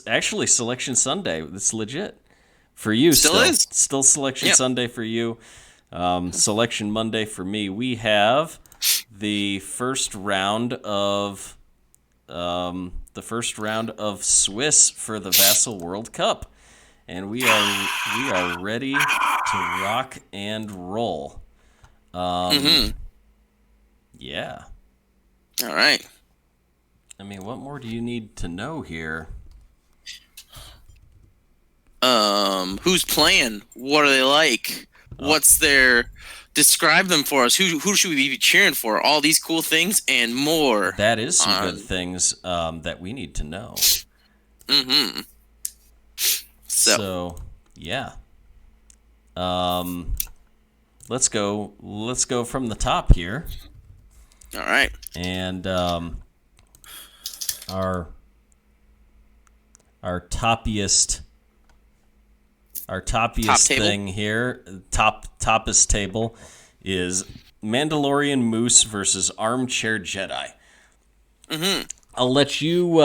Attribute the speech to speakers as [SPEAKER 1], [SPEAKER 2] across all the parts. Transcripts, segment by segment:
[SPEAKER 1] actually Selection Sunday. It's legit for you.
[SPEAKER 2] Still is.
[SPEAKER 1] Still Selection
[SPEAKER 2] Yep.
[SPEAKER 1] Sunday for you. Selection Monday for me. We have the first round of Swiss for the Vassal World Cup, and we are ready to rock and roll. Yeah.
[SPEAKER 2] All right.
[SPEAKER 1] I mean, what more do you need to know here?
[SPEAKER 2] Who's playing? What are they like? What's their? Describe them for us. Who should we be cheering for? All these cool things and more.
[SPEAKER 1] That is some good things that we need to know.
[SPEAKER 2] Mm-hmm.
[SPEAKER 1] So yeah. Let's go from the top here.
[SPEAKER 2] All right.
[SPEAKER 1] And our toppiest
[SPEAKER 2] Top table.
[SPEAKER 1] thing here, toppest table, is Mandalorian Moose versus Armchair Jedi.
[SPEAKER 2] Mm-hmm.
[SPEAKER 1] I'll let you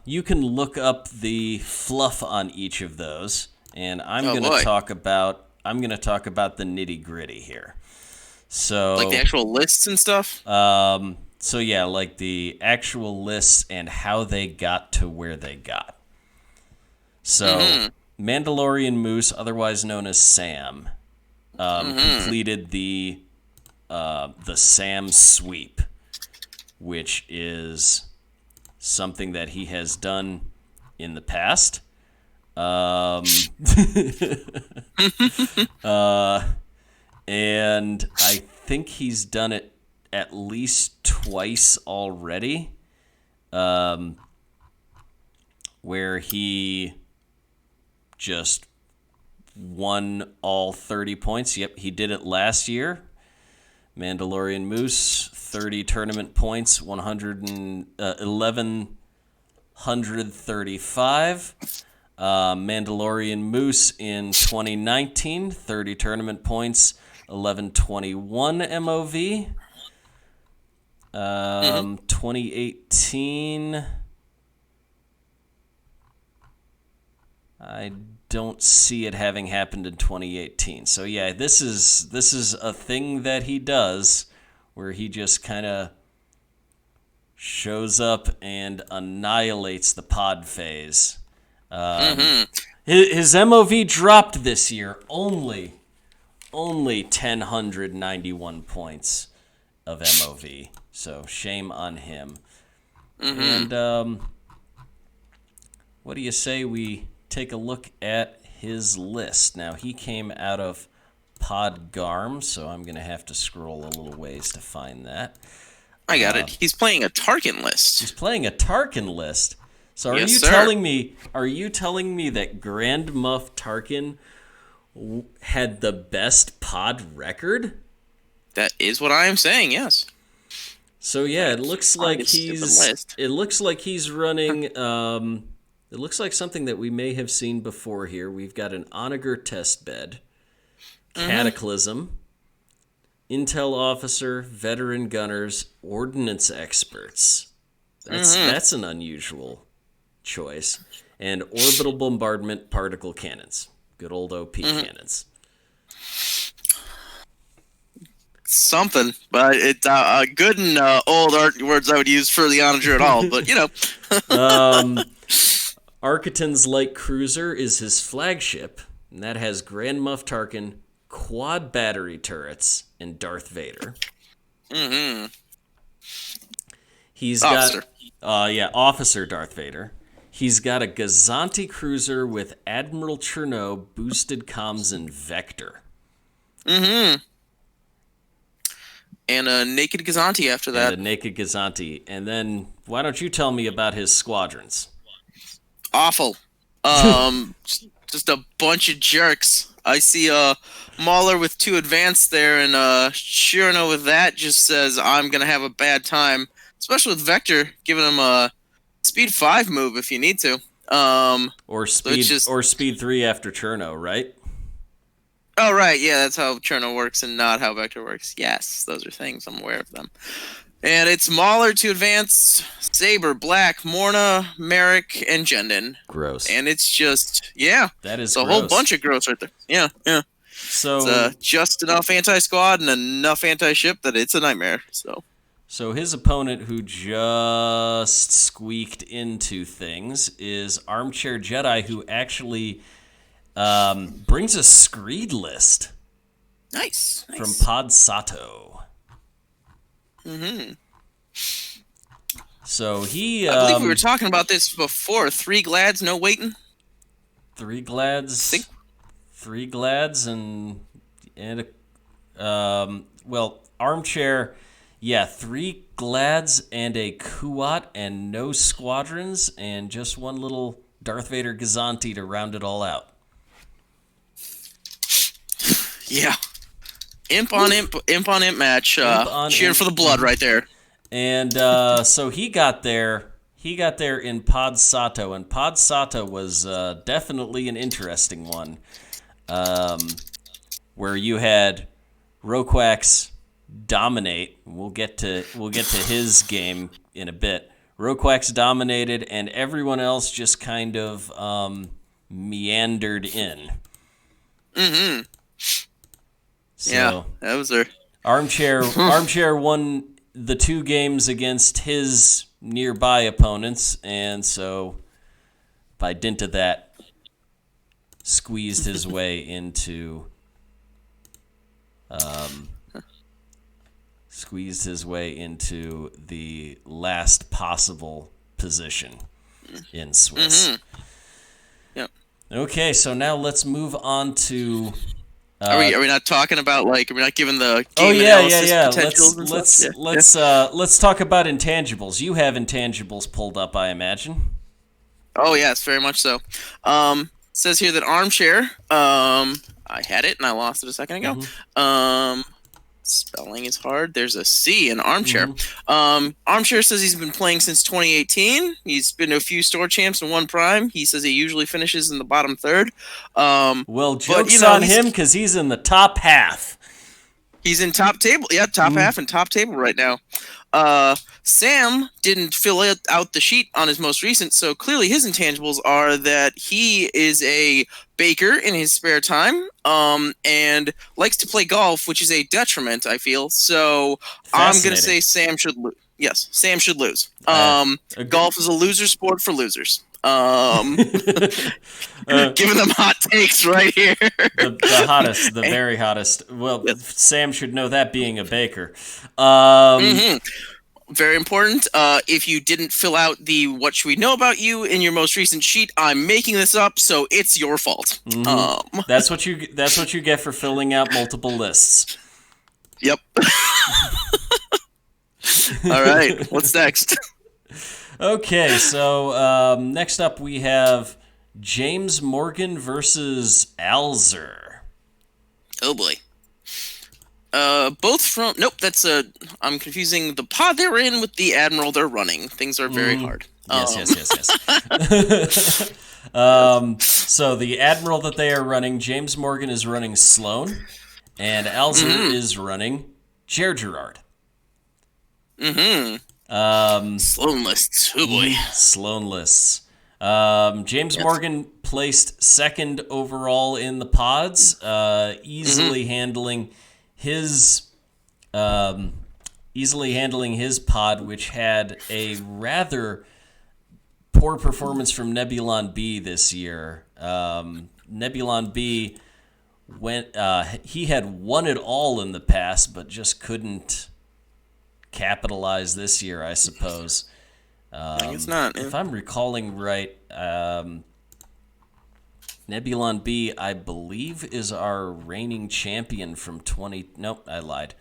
[SPEAKER 1] you can look up the fluff on each of those, and I'm going to talk about the nitty gritty here. So
[SPEAKER 2] like the actual lists and stuff.
[SPEAKER 1] So yeah, like the actual lists and how they got to where they got. So Mandalorian Moose, otherwise known as Sam, completed the Sam sweep, which is something that he has done in the past. And I think he's done it at least twice already, where he just won all 30 points. Yep, he did it last year. Mandalorian Moose, 30 tournament points, 1,135. Mandalorian Moose in 2019, 30 tournament points, 1121 MOV. 2018, I don't see it having happened in 2018. So yeah, this is a thing that he does where he just kind of shows up and annihilates the pod phase. His MOV dropped this year, only 1,091 points of MOV. So shame on him. And what do you say we take a look at his list? Now, he came out of Podgarm, so I'm going to have to scroll a little ways to find that.
[SPEAKER 2] I got it. He's playing a Tarkin list.
[SPEAKER 1] He's playing a Tarkin list. So are
[SPEAKER 2] Yes,
[SPEAKER 1] you
[SPEAKER 2] sir.
[SPEAKER 1] telling me that Grand Moff Tarkin had the best pod record?
[SPEAKER 2] That is what I am saying. Yes.
[SPEAKER 1] So yeah, it looks like
[SPEAKER 2] Stupid list.
[SPEAKER 1] he's running. It looks like something that we may have seen before here. We've got an Onager test bed, Cataclysm, Intel officer, veteran gunners, ordnance experts. That's an unusual choice. And orbital bombardment particle cannons. Good old OP cannons.
[SPEAKER 2] Something, but it's good and old aren't words I would use for the onager at all. But you know,
[SPEAKER 1] Architon's light cruiser is his flagship, and that has Grand Moff Tarkin, quad battery turrets, and Darth Vader. He's
[SPEAKER 2] Officer.
[SPEAKER 1] got Officer Darth Vader. He's got a Gazanti cruiser with Admiral Chernow, boosted comms, and vector.
[SPEAKER 2] And a naked Gazanti after that.
[SPEAKER 1] And a naked Gazanti. And then, why don't you tell me about his squadrons?
[SPEAKER 2] Awful. Just a bunch of jerks. I see Mauler with 2 advanced there, and Shirano with that just says, I'm going to have a bad time. Especially with Vector, giving him a speed 5 move if you need to.
[SPEAKER 1] Or speed 3 after Chernow, right?
[SPEAKER 2] Oh, right. Yeah, that's how Cherno works and not how Vector works. Yes, those are things. I'm aware of them. And it's Mauler to advance, Saber, Black, Morna, Merrick, and Jendon.
[SPEAKER 1] Gross.
[SPEAKER 2] And it's just, yeah.
[SPEAKER 1] That is
[SPEAKER 2] it's a
[SPEAKER 1] gross.
[SPEAKER 2] whole bunch of gross right there. Yeah, yeah.
[SPEAKER 1] So
[SPEAKER 2] It's just enough anti-squad and enough anti-ship that it's a nightmare.
[SPEAKER 1] So his opponent, who just squeaked into things, is Armchair Jedi, who actually brings a Screed list
[SPEAKER 2] Nice.
[SPEAKER 1] from Pod Sato.
[SPEAKER 2] Mm-hmm.
[SPEAKER 1] So he...
[SPEAKER 2] I believe we were talking about this before. 3 Glads, no waiting.
[SPEAKER 1] 3 Glads... 3 Glads and well, Armchair... Yeah, 3 Glads and a Kuat and no squadrons and just one little Darth Vader Gazanti to round it all out.
[SPEAKER 2] Yeah. Imp on imp match. Cheering for the blood right there.
[SPEAKER 1] And so he got there in Pod Sato, and Pod Sato was definitely an interesting one, where you had Roquax dominate. We'll get to his game in a bit. Roquax dominated, and everyone else just kind of meandered in.
[SPEAKER 2] Mm-hmm.
[SPEAKER 1] So
[SPEAKER 2] yeah, that was her.
[SPEAKER 1] Armchair won the 2 games against his nearby opponents, and so by dint of that, squeezed his way into the last possible position in Swiss.
[SPEAKER 2] Mm-hmm. Yep.
[SPEAKER 1] Okay, so now let's move on to.
[SPEAKER 2] Are we not talking about, like, are we not giving the game analysis potentials?
[SPEAKER 1] Let's talk about intangibles. You have intangibles pulled up, I imagine.
[SPEAKER 2] Oh yes, very much so. Says here that Armchair. I had it and I lost it a second ago.
[SPEAKER 1] Mm-hmm.
[SPEAKER 2] Spelling is hard. There's a C in Armchair. Mm-hmm. Armchair says he's been playing since 2018. He's been to a few store champs and 1 prime. He says he usually finishes in the bottom third.
[SPEAKER 1] Well, joke's on him because he's in the top half.
[SPEAKER 2] He's in top table. Yeah, top half and top table right now. Sam didn't fill out the sheet on his most recent, so clearly his intangibles are that he is a baker in his spare time, and likes to play golf, which is a detriment, I feel. So I'm going to say Sam should lose. Yes, Sam should lose. Golf is a loser sport for losers. Giving them hot takes right here.
[SPEAKER 1] the hottest, the very hottest. Well, yes. Sam should know that, being a baker.
[SPEAKER 2] Very important. If you didn't fill out the "What should we know about you" in your most recent sheet, I'm making this up, so it's your fault.
[SPEAKER 1] Mm-hmm. That's what you get for filling out multiple lists.
[SPEAKER 2] Yep. All right. What's next?
[SPEAKER 1] Okay, so next up we have James Morgan versus Alzer.
[SPEAKER 2] Oh boy. Both from... Nope, that's I'm confusing the pod they're in with the admiral they're running. Things are very hard.
[SPEAKER 1] Yes. So the admiral that they are running, James Morgan is running Sloane, and Alzer is running Jer Gerard.
[SPEAKER 2] Sloane lists. Oh boy.
[SPEAKER 1] Sloane lists. James Morgan placed 2nd overall in the pods, easily handling his pod, which had a rather poor performance from Nebulon B this year. Nebulon B he had won it all in the past, but just couldn't capitalize this year, I suppose.
[SPEAKER 2] I guess not. Yeah.
[SPEAKER 1] If I'm recalling right, Nebulon B, I believe, is our reigning champion from 20... Nope, I lied.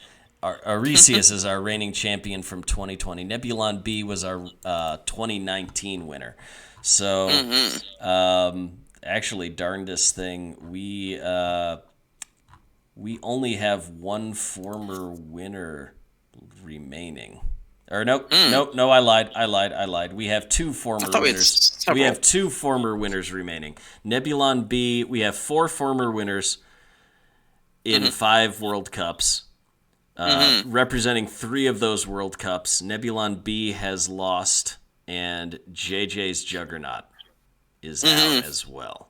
[SPEAKER 1] Arisius is our reigning champion from 2020. Nebulon B was our 2019 winner. So, actually, darndest thing, we only have 1 former winner remaining. Or nope, I lied. We have 2 former winners. We have 2 former winners remaining. Nebulon B, we have 4 former winners in 5 World Cups. representing 3 of those World Cups. Nebulon B has lost, and JJ's Juggernaut is out as well.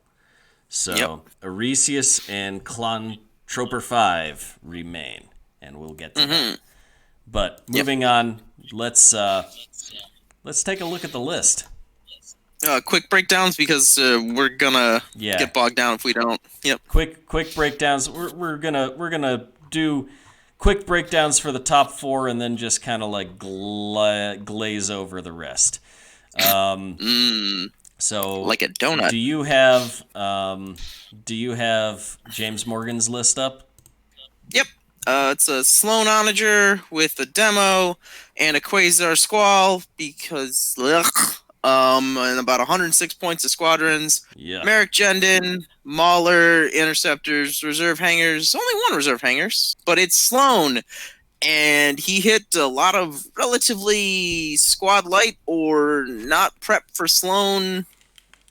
[SPEAKER 1] So Aresius and Clon Troper 5 remain, and we'll get to that. But moving on, let's take a look at the list.
[SPEAKER 2] Quick breakdowns because we're gonna get bogged down if we don't. Yep.
[SPEAKER 1] Quick breakdowns. We're gonna do quick breakdowns for the top 4, and then just kind of like glaze over the rest. So
[SPEAKER 2] like a donut.
[SPEAKER 1] Do you have James Morgan's list up?
[SPEAKER 2] Yep. It's a Sloan Onager with a demo and a Quasar Squall because and about 106 points of squadrons.
[SPEAKER 1] Yeah.
[SPEAKER 2] Merrick Jendon, Mauler, interceptors, reserve hangars. Only 1 reserve hangars, but it's Sloan. And he hit a lot of relatively squad light or not prep for Sloan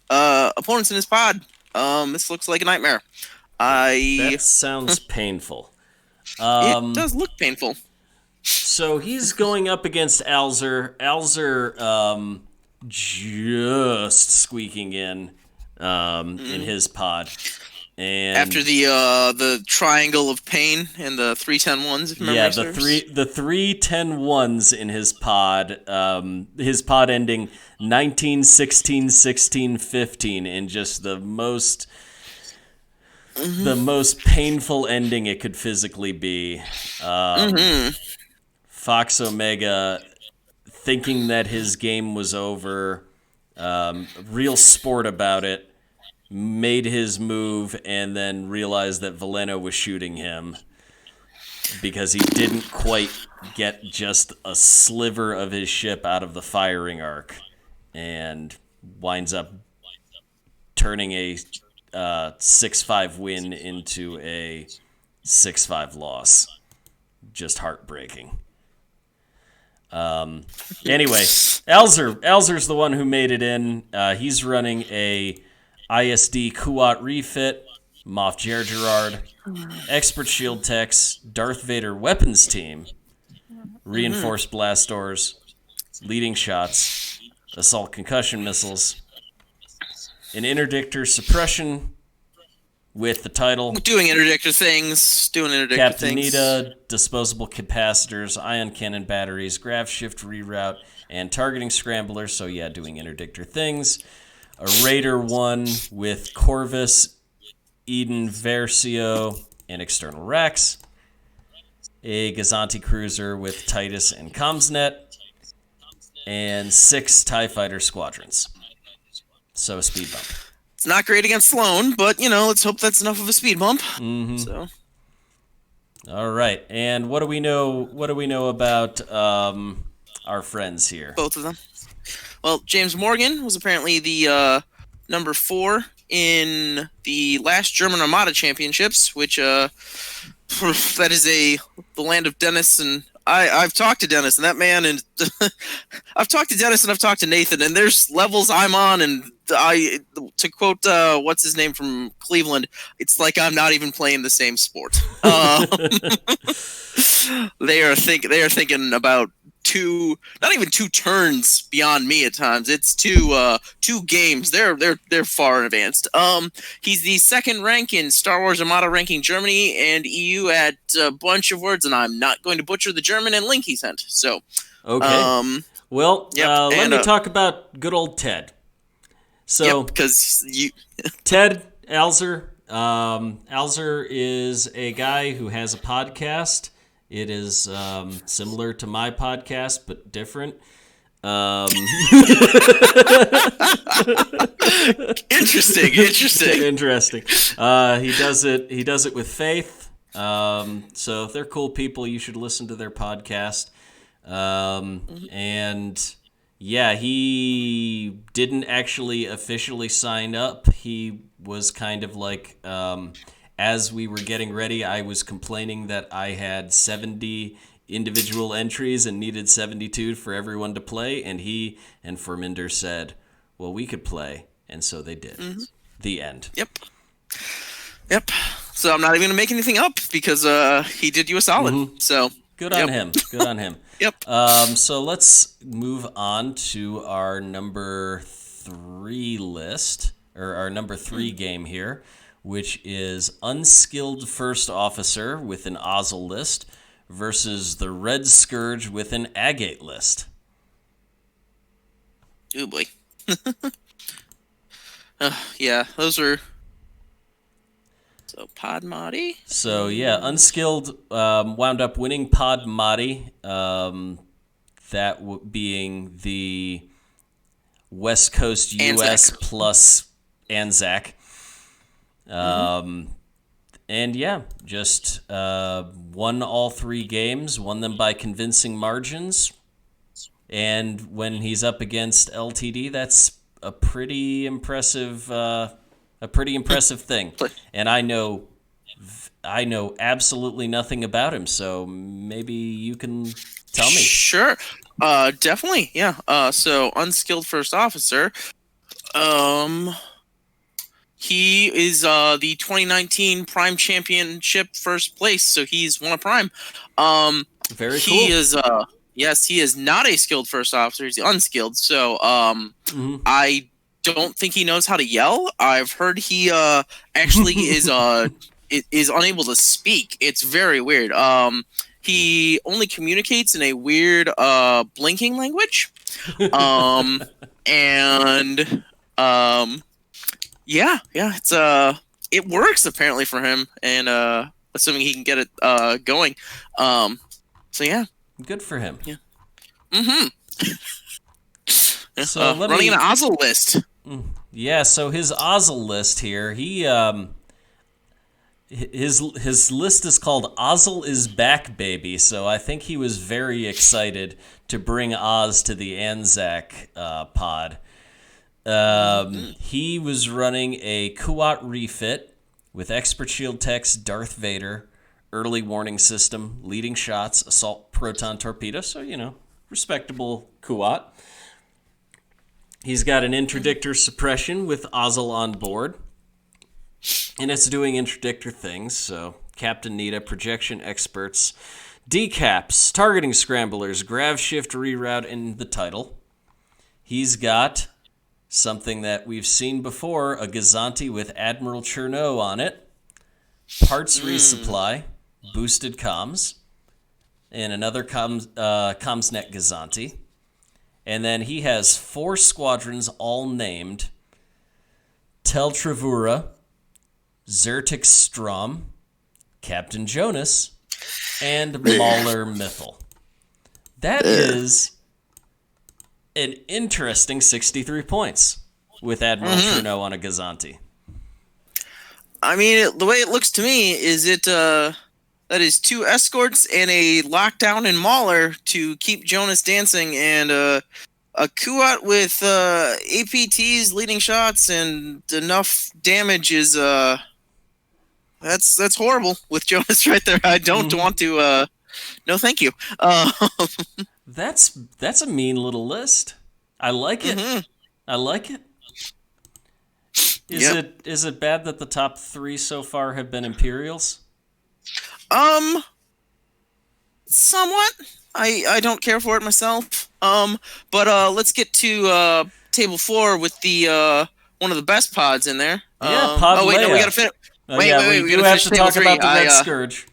[SPEAKER 2] opponents in his pod. This looks like a nightmare.
[SPEAKER 1] That sounds painful.
[SPEAKER 2] It does look painful.
[SPEAKER 1] So he's going up against Alzer. Alzer just squeaking in his pod. And
[SPEAKER 2] after the triangle of pain and the 3-10-1s, if memory serves.
[SPEAKER 1] the 3-10-1s in his pod ending 19-16-16-15 in just the most painful ending it could physically be. Fox Omega thinking that his game was over, real sport about it, made his move, and then realized that Veleno was shooting him because he didn't quite get just a sliver of his ship out of the firing arc, and winds up turning a 6-5 win into a 6-5 loss. Just heartbreaking. Anyway, Alzer's the one who made it in. He's running a ISD Kuat refit, Moff Gerard, Expert Shield Techs, Darth Vader weapons team, reinforced blast doors, leading shots, assault concussion missiles, an interdictor suppression with the title
[SPEAKER 2] doing interdictor things,
[SPEAKER 1] Captain Nita, disposable capacitors, ion cannon batteries, grav shift reroute, and targeting scramblers. So yeah, doing interdictor things. A Raider 1 with Corvus, Eden Versio, and external racks. A Gazanti cruiser with Titus and Comsnet. And 6 TIE Fighter squadrons. So a speed bump.
[SPEAKER 2] It's not great against Sloan, but, let's hope that's enough of a speed bump.
[SPEAKER 1] Mm-hmm.
[SPEAKER 2] So.
[SPEAKER 1] All right. And what do we know about our friends here?
[SPEAKER 2] Both of them. Well, James Morgan was apparently the number 4 in the last German Armada Championships, which that is the land of Dennis, and I've talked to Dennis and that man, and I've talked to Dennis and I've talked to Nathan, and there's levels I'm on, and to quote what's his name from Cleveland, it's like I'm not even playing the same sport. They are thinking about not even 2 turns beyond me at times. It's 2 games. They're far advanced. He's the 2nd rank in Star Wars Armada ranking Germany and EU at a bunch of words, and I'm not going to butcher the German and link he sent. So
[SPEAKER 1] okay. Let me talk about good old Ted. So
[SPEAKER 2] because
[SPEAKER 1] Ted Alzer. Alzer is a guy who has a podcast. It is similar to my podcast, but different.
[SPEAKER 2] Interesting.
[SPEAKER 1] Interesting. He does it with Faith. So if they're cool people, you should listen to their podcast. And yeah, he didn't actually officially sign up. He was kind of like, as we were getting ready, I was complaining that I had 70 individual entries and needed 72 for everyone to play, and he and Ferminder said, well, we could play, and so they did. Mm-hmm. The end.
[SPEAKER 2] Yep. So I'm not even going to make anything up because he did you a solid. Mm-hmm. So
[SPEAKER 1] Good on him. Good on him.
[SPEAKER 2] Yep.
[SPEAKER 1] So let's move on to our number 3 list, or our number 3 game here, which is Unskilled First Officer with an Ozzel list versus the Red Scourge with an Agate list.
[SPEAKER 2] Oh boy. Yeah, those are. So Pod Modi.
[SPEAKER 1] So yeah, Unskilled wound up winning Pod Modi, being the West Coast US
[SPEAKER 2] Anzac.
[SPEAKER 1] plus Anzac. And yeah, just won all 3 games, won them by convincing margins. And when he's up against LTD, that's a pretty impressive thing. And I know absolutely nothing about him, so maybe you can tell me.
[SPEAKER 2] Sure. Definitely. Yeah. So Unskilled First Officer. He is the 2019 Prime Championship first place, so he's won a Prime.
[SPEAKER 1] Very cool.
[SPEAKER 2] He is yes, he is not a skilled first officer, he's unskilled. So I don't think he knows how to yell. I've heard he actually is unable to speak. It's very weird. He only communicates in a weird blinking language. And yeah, it's it works apparently for him, and assuming he can get it going. So yeah.
[SPEAKER 1] Good for him.
[SPEAKER 2] Yeah.
[SPEAKER 1] So
[SPEAKER 2] running an Ozzel list.
[SPEAKER 1] Yeah, so his Ozzel list here, his list is called Ozzel is Back, Baby. So I think he was very excited to bring Oz to the Anzac pod. He was running a Kuat refit with Expert Shield Tech's Darth Vader, early warning system, leading shots, assault proton torpedo. So, respectable Kuat. He's got an interdictor suppression with Ozzel on board. And it's doing interdictor things, so Captain Nita, projection experts, decaps, targeting scramblers, grav shift reroute in the title. He's got something that we've seen before, a Gazanti with Admiral Chernow on it, parts resupply, boosted comms, and another Comsnet Gazanti. And then he has 4 squadrons all named Tel Travura, Zertik Strom, Captain Jonas, and Mauler Mythel. That is an interesting 63 points with Admiral Chernow on a Gazanti.
[SPEAKER 2] I mean, the way it looks to me is that is 2 escorts and a lockdown in Mauler to keep Jonas dancing, and a Kuat with APTs, leading shots, and enough damage is that's horrible with Jonas right there. I don't want to. No, thank you.
[SPEAKER 1] That's a mean little list. I like it. I like it. Is it bad that the top 3 so far have been Imperials?
[SPEAKER 2] Somewhat. I don't care for it myself. But let's get to table 4 with the one of the best pods in there.
[SPEAKER 1] Pod
[SPEAKER 2] oh wait,
[SPEAKER 1] Leia.
[SPEAKER 2] no, we gotta finish. Wait,
[SPEAKER 1] we do have to talk about the Red Scourge.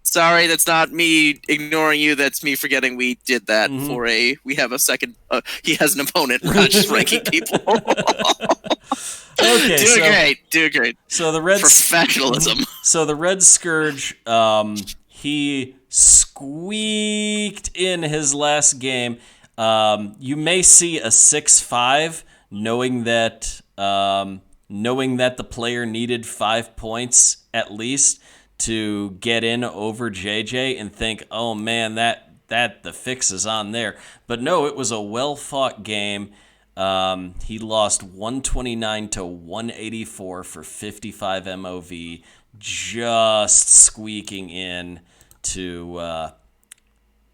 [SPEAKER 2] Sorry, that's not me ignoring you. That's me forgetting we did that we have a second. He has an opponent. We're not just ranking people.
[SPEAKER 1] Okay,
[SPEAKER 2] do great.
[SPEAKER 1] So the Red
[SPEAKER 2] professionalism.
[SPEAKER 1] So the Red Scourge, he squeaked in his last game. You may see a 6-5, knowing that the player needed 5 points at least to get in over JJ, and think, oh man, that the fix is on there. But no, it was a well-fought game. He lost 129 to 184 for 55 MOV, just squeaking in to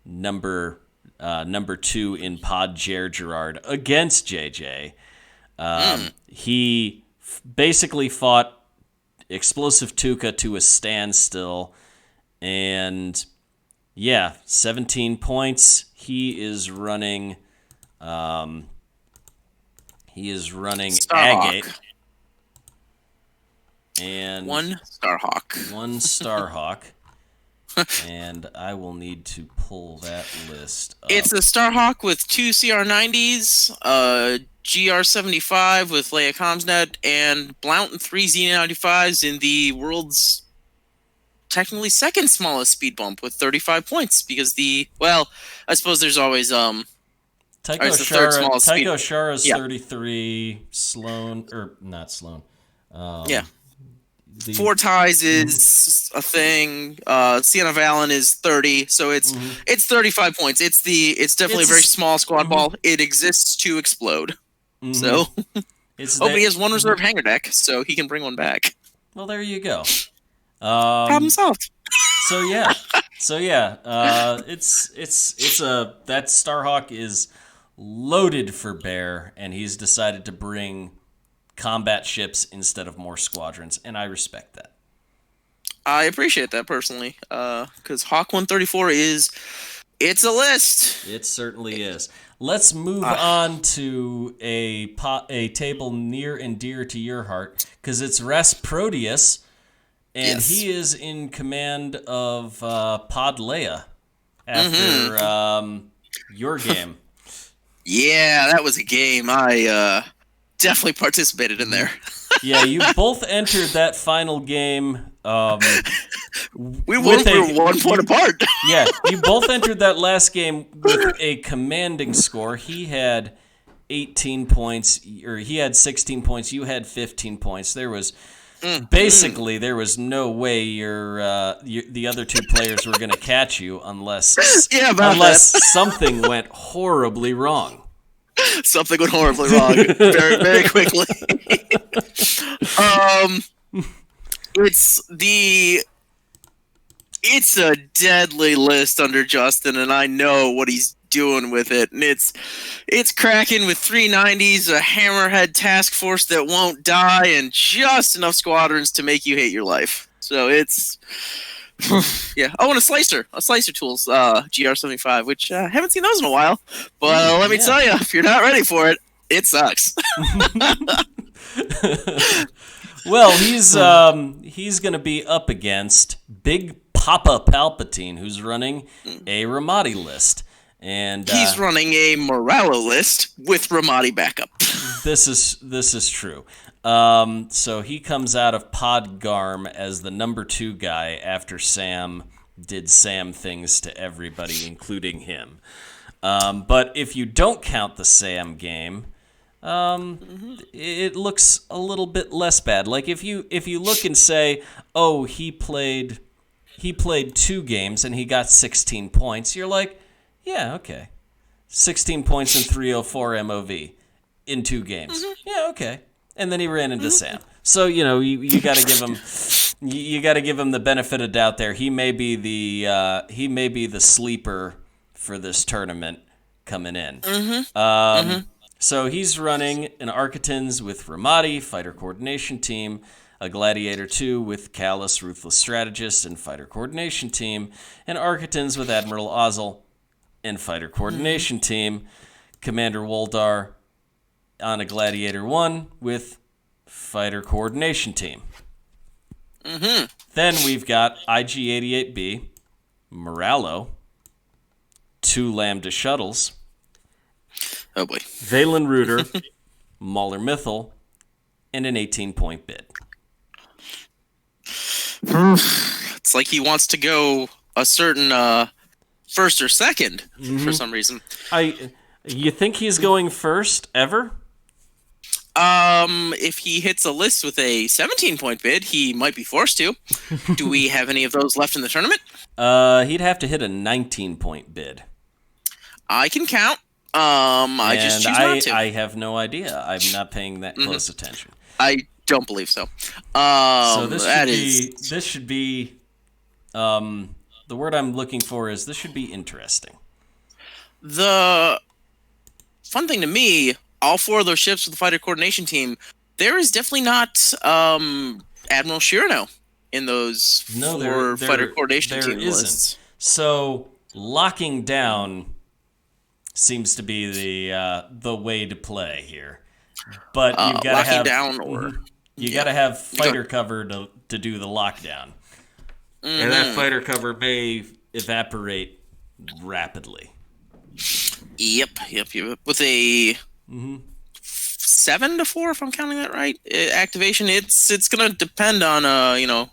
[SPEAKER 1] number 2 in Pod Gerard against JJ. He basically fought Explosive Tuca to a standstill, and Yeah, 17 points. He is running. He is running Agate.
[SPEAKER 2] Starhawk.
[SPEAKER 1] And
[SPEAKER 2] One Starhawk.
[SPEAKER 1] one Starhawk. And I will need to pull that list up.
[SPEAKER 2] It's a Starhawk with 2 CR90s, GR75 with Leia Comsnet, and Blount and 3 Z95s in the world's technically second smallest speed bump with 35 points. Because I suppose there's always
[SPEAKER 1] Tycho Shara's 33, Sloan, or not Sloan.
[SPEAKER 2] Yeah. 4 ties is a thing. Sienna Valen is 30, so it's 35 points. It's definitely a very small squad ball. It exists to explode. So he has one reserve hangar deck, so he can bring one back.
[SPEAKER 1] Well, there you go.
[SPEAKER 2] Problem solved.
[SPEAKER 1] So yeah, it's that Starhawk is loaded for bear, and he's decided to bring combat ships instead of more squadrons, and I respect that.
[SPEAKER 2] I appreciate that personally, because Hawk 134 it's a list.
[SPEAKER 1] It certainly is. Let's move on to a table near and dear to your heart, because it's Rasproteus, and he is in command of Pod Leia after your game.
[SPEAKER 2] Yeah, that was a game. I definitely participated in there.
[SPEAKER 1] Yeah, you both entered that final game.
[SPEAKER 2] We were 1 point apart.
[SPEAKER 1] Yeah, you both entered that last game with a commanding score. He had 18 points, or he had 16 points. You had 15 points. There was there was no way the other two players were going to catch you unless something went horribly wrong.
[SPEAKER 2] Something went horribly wrong very, very quickly. It's a deadly list under Justin, and I know what he's doing with it. And it's cracking with 390s, a hammerhead task force that won't die, and just enough squadrons to make you hate your life. So it's yeah. Oh, and a slicer tools, GR75, which I haven't seen those in a while. But let me tell you, if you're not ready for it, it sucks.
[SPEAKER 1] Well, he's going to be up against Big Papa Palpatine, who's running a Ramadi list, and
[SPEAKER 2] he's running a Moralo list with Ramadi backup.
[SPEAKER 1] This is true. So he comes out of Pod Garm as the number 2 guy after Sam did Sam things to everybody, including him. But if you don't count the Sam game, it looks a little bit less bad. Like if you look and say, oh, he played 2 games and he got 16 points, you're like, yeah, okay. 16 points and 304 MOV in 2 games. Yeah, okay. And then he ran into Sam. So, you got to give him the benefit of doubt there. He may be the sleeper for this tournament coming in. So he's running an Architans with Ramadi, Fighter Coordination Team, a Gladiator 2 with Callus, Ruthless Strategist, and Fighter Coordination Team, and Architans with Admiral Ozzel and Fighter Coordination Team, Commander Woldar on a Gladiator 1 with Fighter Coordination Team. Then we've got IG-88B, Moralo, 2 Lambda Shuttles,
[SPEAKER 2] oh boy,
[SPEAKER 1] Valen Reuter, Mauler Mythal, and an 18-point bid.
[SPEAKER 2] It's like he wants to go a certain first or second for some reason.
[SPEAKER 1] You think he's going first ever?
[SPEAKER 2] If he hits a list with a 17-point bid, he might be forced to. Do we have any of those left in the tournament?
[SPEAKER 1] He'd have to hit a 19-point bid.
[SPEAKER 2] I can count. I just choose not to.
[SPEAKER 1] I have no idea. I'm not paying that close attention.
[SPEAKER 2] I don't believe so.
[SPEAKER 1] So this should be the word I'm looking for is this should be interesting.
[SPEAKER 2] The fun thing to me, all 4 of those ships with the Fighter Coordination Team, there is definitely not Admiral Shirano in those 4 Fighter Coordination Team lists.
[SPEAKER 1] So locking down seems to be the way to play here, but you've got to
[SPEAKER 2] Locking
[SPEAKER 1] have
[SPEAKER 2] down or
[SPEAKER 1] you
[SPEAKER 2] yeah.
[SPEAKER 1] got to have fighter cover to do the lockdown, and that fighter cover may evaporate rapidly.
[SPEAKER 2] Yep. With a 7-4, if I'm counting that right, activation. It's gonna depend on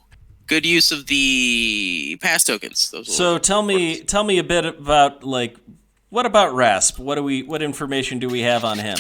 [SPEAKER 2] good use of the pass tokens.
[SPEAKER 1] So tell me a bit about what about Rasp? What information do we have on him?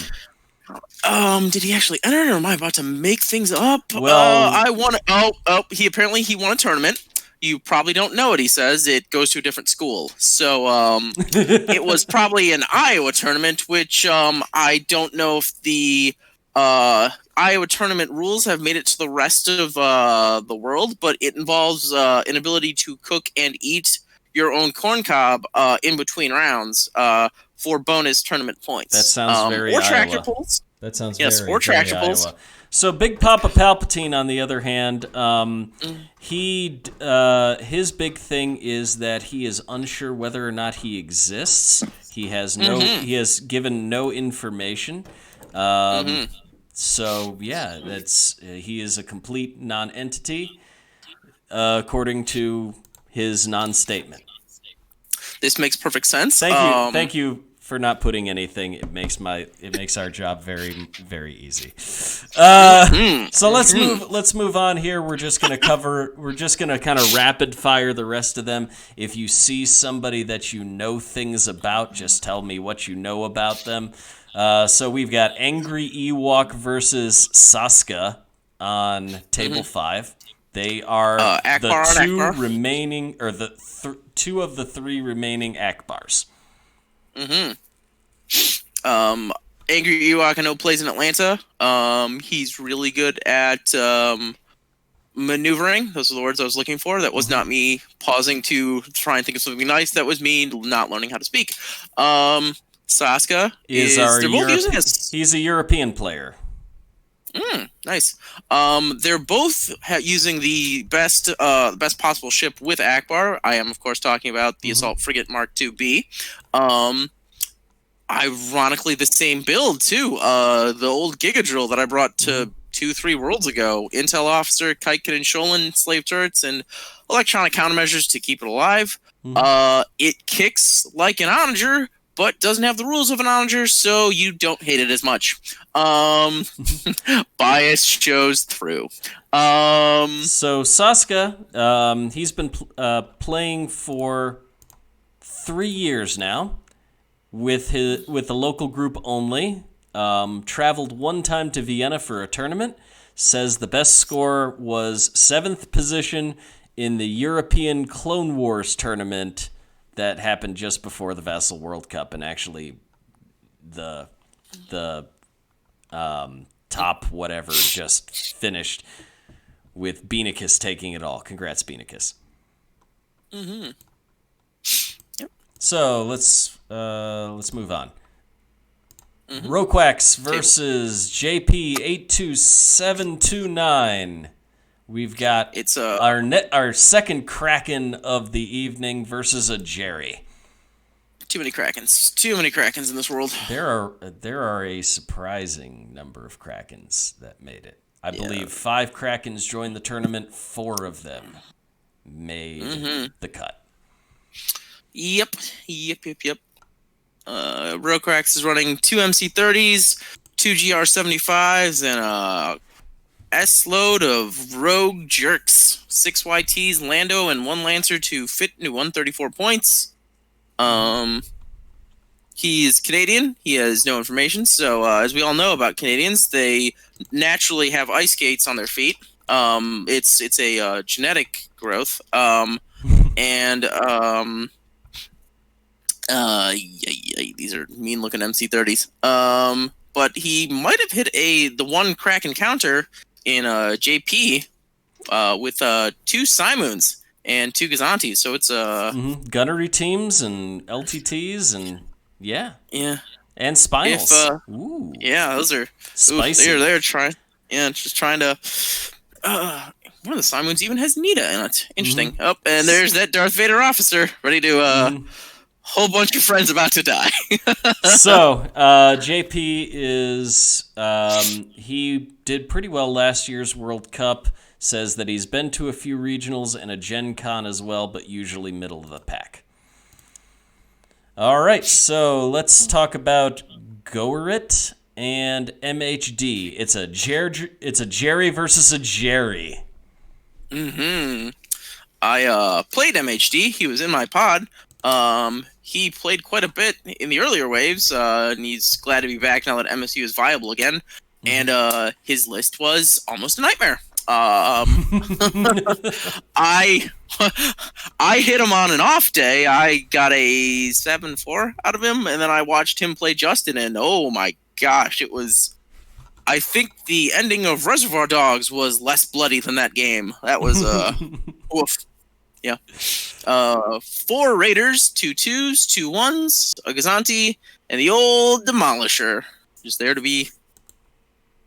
[SPEAKER 2] Did he actually enter, or am I about to make things up?
[SPEAKER 1] Well,
[SPEAKER 2] I want to. He won a tournament. You probably don't know it. He says it goes to a different school. So, it was probably an Iowa tournament, which I don't know if the Iowa tournament rules have made it to the rest of the world, but it involves an ability to cook and eat your own corn cob in between rounds for bonus tournament points.
[SPEAKER 1] That sounds very
[SPEAKER 2] or
[SPEAKER 1] Iowa.
[SPEAKER 2] tractor pulls.
[SPEAKER 1] That sounds
[SPEAKER 2] Yes,
[SPEAKER 1] very,
[SPEAKER 2] or
[SPEAKER 1] very
[SPEAKER 2] tractor pulls.
[SPEAKER 1] Iowa. So Big Papa Palpatine, on the other hand, his big thing is that he is unsure whether or not he exists. He has he has given no information. So yeah, he is a complete non-entity, according to his non-statement.
[SPEAKER 2] This makes perfect sense.
[SPEAKER 1] Thank you for not putting anything. It makes our job very, very easy. So let's move on here. We're just gonna kind of rapid fire the rest of them. If you see somebody that you know things about, just tell me what you know about them. So we've got Angry Ewok versus Saska on table 5. They are
[SPEAKER 2] Akbar
[SPEAKER 1] the two
[SPEAKER 2] Akbar.
[SPEAKER 1] remaining, or two of the 3 remaining Akbars.
[SPEAKER 2] Angry Ewok, I know, plays in Atlanta. He's really good at maneuvering. Those are the words I was looking for. That was not me pausing to try and think of something nice. That was me not learning how to speak. Saska
[SPEAKER 1] He's a European player.
[SPEAKER 2] Nice. They're both using the best possible ship with Akbar. I am, of course, talking about the Assault Frigate Mark II-B. Ironically, the same build too. The old Giga Drill that I brought to 2-3 worlds ago. Intel Officer, Kitekin and Sholin, slave turrets, and electronic countermeasures to keep it alive. It kicks like an onager, but doesn't have the rules of an onager, so you don't hate it as much. Bias shows through.
[SPEAKER 1] So Saska, he's been playing for 3 years now with the local group only. Traveled one time to Vienna for a tournament. Says the best score was 7th position in the European Clone Wars tournament that happened just before the Vassal World Cup, and actually the top whatever just finished with Beanicus taking it all. Congrats, Beanicus.
[SPEAKER 2] Yep.
[SPEAKER 1] So let's move on. Roquax versus JP82729. We've got our second Kraken of the evening versus a Jerry.
[SPEAKER 2] Too many Krakens in this world.
[SPEAKER 1] There are a surprising number of Krakens that made it. I believe 5 Krakens joined the tournament. 4 of them made the cut.
[SPEAKER 2] Yep. Roquax is running 2 MC30s, 2 GR75s, and a S-load of Rogue Jerks, 6 YTs, Lando, and 1 Lancer to fit into 134 points. He's Canadian. He has no information. So, as we all know about Canadians, they naturally have ice skates on their feet. It's a genetic growth. These are mean-looking MC30s. But he might have hit the one Kraken counter in JP with 2 Simons and 2 Gazantis. So it's
[SPEAKER 1] gunnery teams and LTTs and yeah, and spinals.
[SPEAKER 2] Yeah, those are
[SPEAKER 1] spicy.
[SPEAKER 2] They're trying. Yeah, just trying to One of the Simoons even has Nita in it. Interesting.
[SPEAKER 1] Mm-hmm.
[SPEAKER 2] Oh, and there's that Darth Vader officer ready to
[SPEAKER 1] Mm-hmm.
[SPEAKER 2] whole bunch of friends about to die.
[SPEAKER 1] So, JP is, he did pretty well last year's World Cup, says that he's been to a few regionals and a Gen Con as well, but usually middle of the pack. All right, so let's talk about Goerit and MHD. It's a Jerry versus a Jerry.
[SPEAKER 2] I played MHD. He was in my pod. He played quite a bit in the earlier waves, and he's glad to be back now that MSU is viable again. And his list was almost a nightmare. I I hit him on an off day. I got a 7-4 out of him, and then I watched him play Justin, and oh my gosh, it was. I think the ending of Reservoir Dogs was less bloody than that game. That was oof. Yeah. 4 Raiders, 2 2s, 2 1s, a Gazanti, and the old Demolisher. Just there to be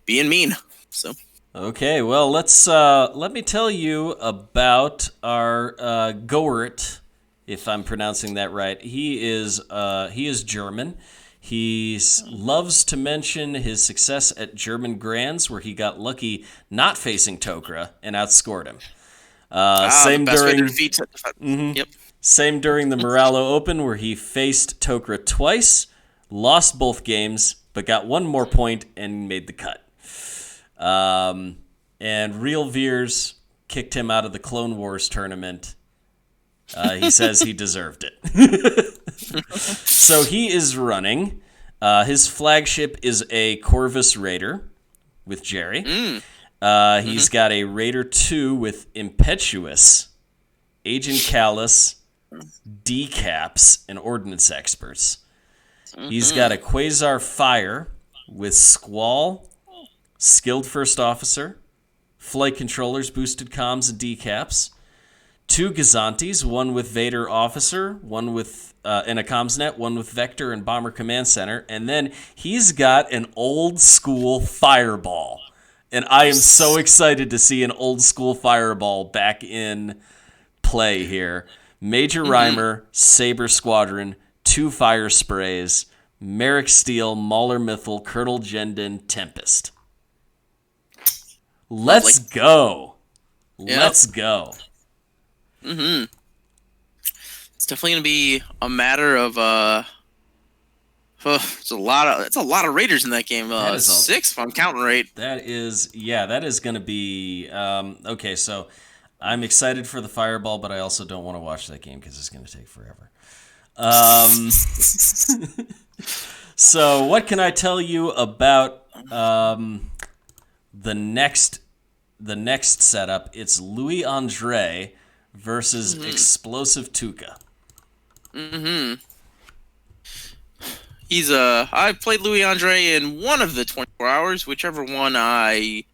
[SPEAKER 2] being mean. So
[SPEAKER 1] Okay, well, let me tell you about our Goert, if I'm pronouncing that right. He is German. He loves to mention his success at German Grands, where he got lucky not facing Tokra and outscored him. Same
[SPEAKER 2] the best
[SPEAKER 1] during
[SPEAKER 2] way to defeat. Yep.
[SPEAKER 1] Same during the Moralo Open, where he faced Tokra twice, lost both games, but got one more point and made the cut. And Real Veers kicked him out of the Clone Wars tournament. He says he deserved it. So he is running. His flagship is a Corvus Raider with Jerry. He's got a Raider 2 with Impetuous, Agent Callus, Decaps, and Ordnance Experts. He's got a Quasar Fire with Squall, Skilled First Officer, Flight Controllers, Boosted Comms, and Decaps. 2 Gazantis, one with Vader Officer, one with in a comms net, one with Vector and Bomber Command Center, and then he's got an old school Fireball. And I am so excited to see an old school Fireball back in play here. Major Rhymer, Saber Squadron, 2 Fire Sprays, Merrick Steel, Mauler Mythal, Colonel Jendon, Tempest. Let's go.
[SPEAKER 2] Yep.
[SPEAKER 1] Let's go.
[SPEAKER 2] It's definitely gonna be a matter of it's a lot of Raiders in that game. 6 if I'm counting right.
[SPEAKER 1] That is gonna be okay. So I'm excited for the Fireball, but I also don't want to watch that game because it's gonna take forever. So what can I tell you about the next setup? It's Louis Andre versus Explosive Tuca.
[SPEAKER 2] He's I played Louis Andre in one of the 24 hours, whichever one I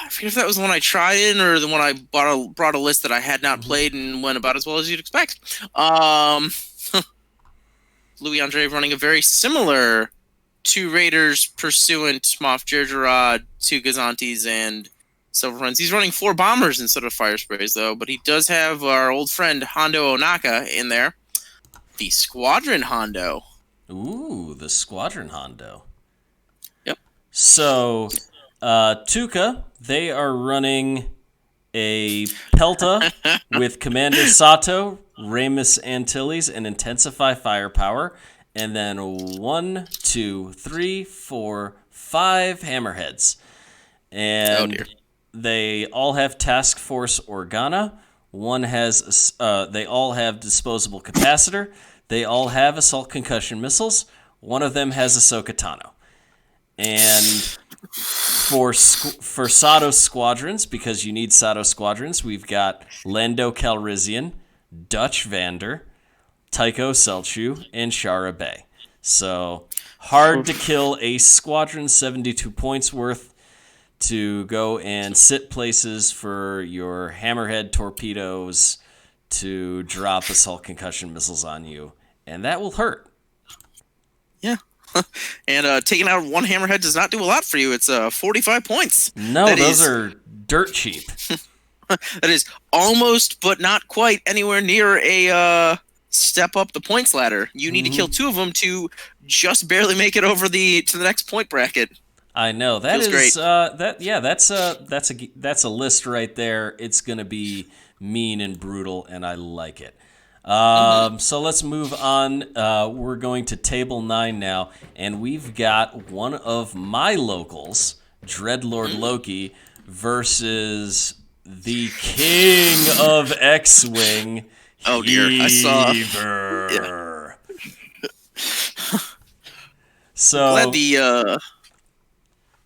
[SPEAKER 2] forget if that was the one I tried in or the one I brought a list that I had not played and went about as well as you'd expect. Louis Andre running a very similar 2 Raiders, Pursuant, Moff Jerjerrod, 2 Gazantis, and Silver Friends. He's running 4 Bombers instead of Fire Sprays, though, but he does have our old friend Hondo Onaka in there. The Squadron Hondo.
[SPEAKER 1] Ooh, the Squadron Hondo.
[SPEAKER 2] Yep.
[SPEAKER 1] So, Tuca, they are running a Pelta with Commander Sato, Ramus Antilles, and Intensify Firepower, and then 1, 2, 3, 4, 5 Hammerheads. And they all have Task Force Organa. One has, they all have Disposable Capacitor. They all have Assault Concussion Missiles. One of them has Ahsoka Tano. And for Sato Squadrons, because you need Sato Squadrons, we've got Lando Calrissian, Dutch Vander, Tycho Selchu, and Shara Bay. So, hard to kill Ace Squadron, 72 points worth to go and sit places for your Hammerhead torpedoes to drop Assault Concussion Missiles on you. And that will hurt.
[SPEAKER 2] Yeah. And taking out one Hammerhead does not do a lot for you. It's 45 points.
[SPEAKER 1] No, those are Dirt cheap.
[SPEAKER 2] That is almost, but not quite, anywhere near a step up the points ladder. You need to kill 2 of them to just barely make it over to the next point bracket.
[SPEAKER 1] I know that
[SPEAKER 2] Feels
[SPEAKER 1] is
[SPEAKER 2] great.
[SPEAKER 1] that's a list right there. It's gonna be mean and brutal, and I like it. So let's move on. We're going to table 9 now, and we've got one of my locals, Dreadlord Loki, versus the King of X-Wing.
[SPEAKER 2] Oh dear, I saw.
[SPEAKER 1] Heaver.
[SPEAKER 2] Yeah.
[SPEAKER 1] So
[SPEAKER 2] Glad the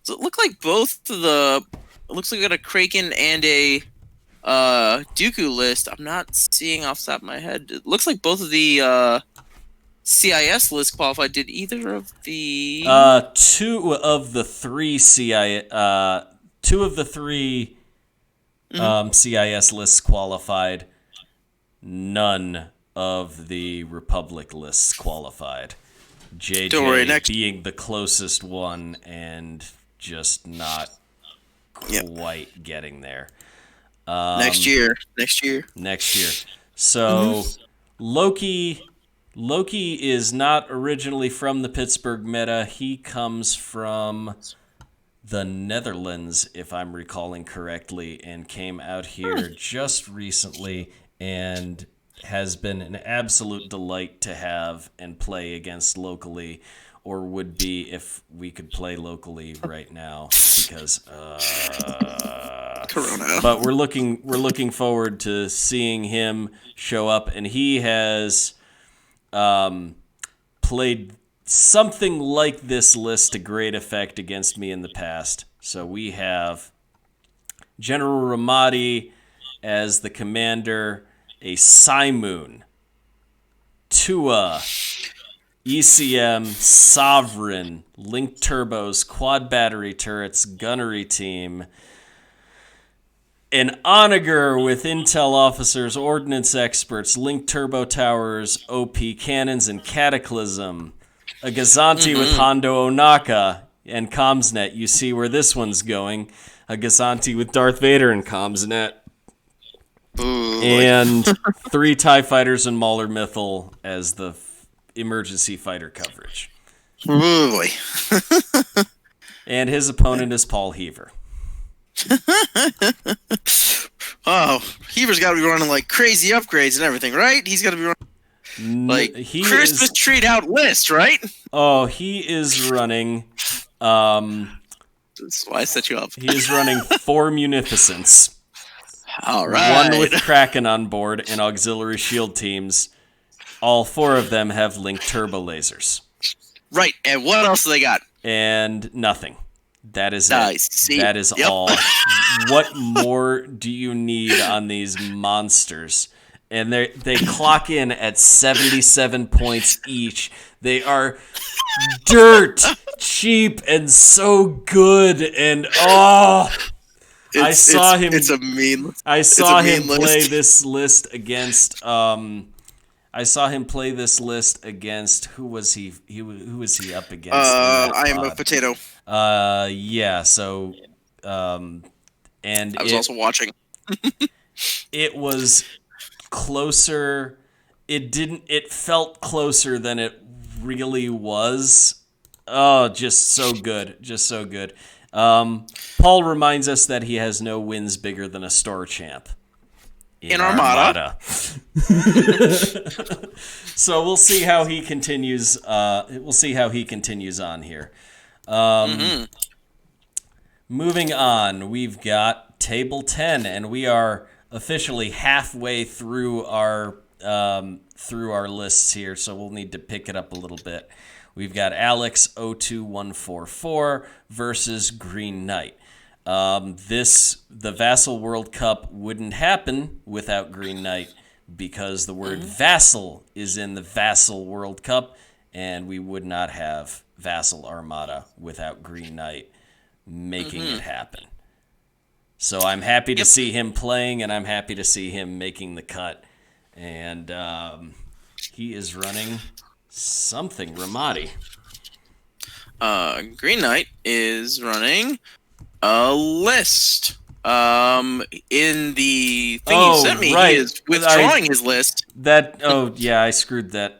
[SPEAKER 2] so it looked like both of the. It looks like we got a Kraken and a Dooku list. I'm not seeing off the top of my head. It looks like both of the CIS lists qualified. Did either of the
[SPEAKER 1] 2 of the 3 CIS lists qualified. None of the Republic lists qualified. JJ being the closest one and just not quite getting there.
[SPEAKER 2] Next year.
[SPEAKER 1] So Loki is not originally from the Pittsburgh meta. He comes from the Netherlands, if I'm recalling correctly, and came out here just recently and has been an absolute delight to have and play against locally, or would be if we could play locally right now, because
[SPEAKER 2] Corona.
[SPEAKER 1] But we're looking forward to seeing him show up, and he has played something like this list to great effect against me in the past. So we have General Ramadi as the commander, a Simoon, Tua, ECM, Sovereign, Link Turbos, Quad Battery Turrets, Gunnery Team, an Onager with Intel Officers, Ordnance Experts, Link Turbo Towers, OP Cannons, and Cataclysm, a Gazanti with Hondo Onaka and Comsnet. You see where this one's going. A Gazanti with Darth Vader and Comsnet.
[SPEAKER 2] Ooh.
[SPEAKER 1] And 3 TIE Fighters and Mauler Mythal as the emergency fighter coverage.
[SPEAKER 2] Ooh, boy.
[SPEAKER 1] And his opponent is Paul Heaver.
[SPEAKER 2] Oh, Heaver's got to be running like crazy upgrades and everything, right? He's got to be running like Christmas treat out list, right?
[SPEAKER 1] Oh, he is running.
[SPEAKER 2] That's why I set you up.
[SPEAKER 1] He is running 4 Munificence.
[SPEAKER 2] All right.
[SPEAKER 1] 1 with Kraken on board and auxiliary shield teams. All 4 of them have Link Turbo lasers.
[SPEAKER 2] Right, and what else do they got?
[SPEAKER 1] And nothing. That is
[SPEAKER 2] nice.
[SPEAKER 1] it.
[SPEAKER 2] See?
[SPEAKER 1] That is all. What more do you need on these monsters? And they clock in at 77 points each. They are dirt cheap and so good. And I saw him play this list against. I saw him play this list against who was he? Who was he up against?
[SPEAKER 2] I am a potato.
[SPEAKER 1] Yeah. So, and
[SPEAKER 2] I was also watching.
[SPEAKER 1] It was closer. It felt closer than it really was. Oh, just so good. Just so good. Paul reminds us that he has no wins bigger than a store champ. In Armada. So we'll see how he continues. We'll see how he continues on here. Moving on, we've got table 10, and we are officially halfway through our lists here. So we'll need to pick it up a little bit. We've got Alex 02144 versus Green Knight. The Vassal World Cup wouldn't happen without Green Knight because the word vassal is in the Vassal World Cup, and we would not have Vassal Armada without Green Knight making it happen. So I'm happy to see him playing, and I'm happy to see him making the cut. And he is running something Ramadi.
[SPEAKER 2] Green Knight is running a list In the thing you
[SPEAKER 1] Oh,
[SPEAKER 2] sent me, he
[SPEAKER 1] right.
[SPEAKER 2] is withdrawing his list.
[SPEAKER 1] Oh, yeah, I screwed that.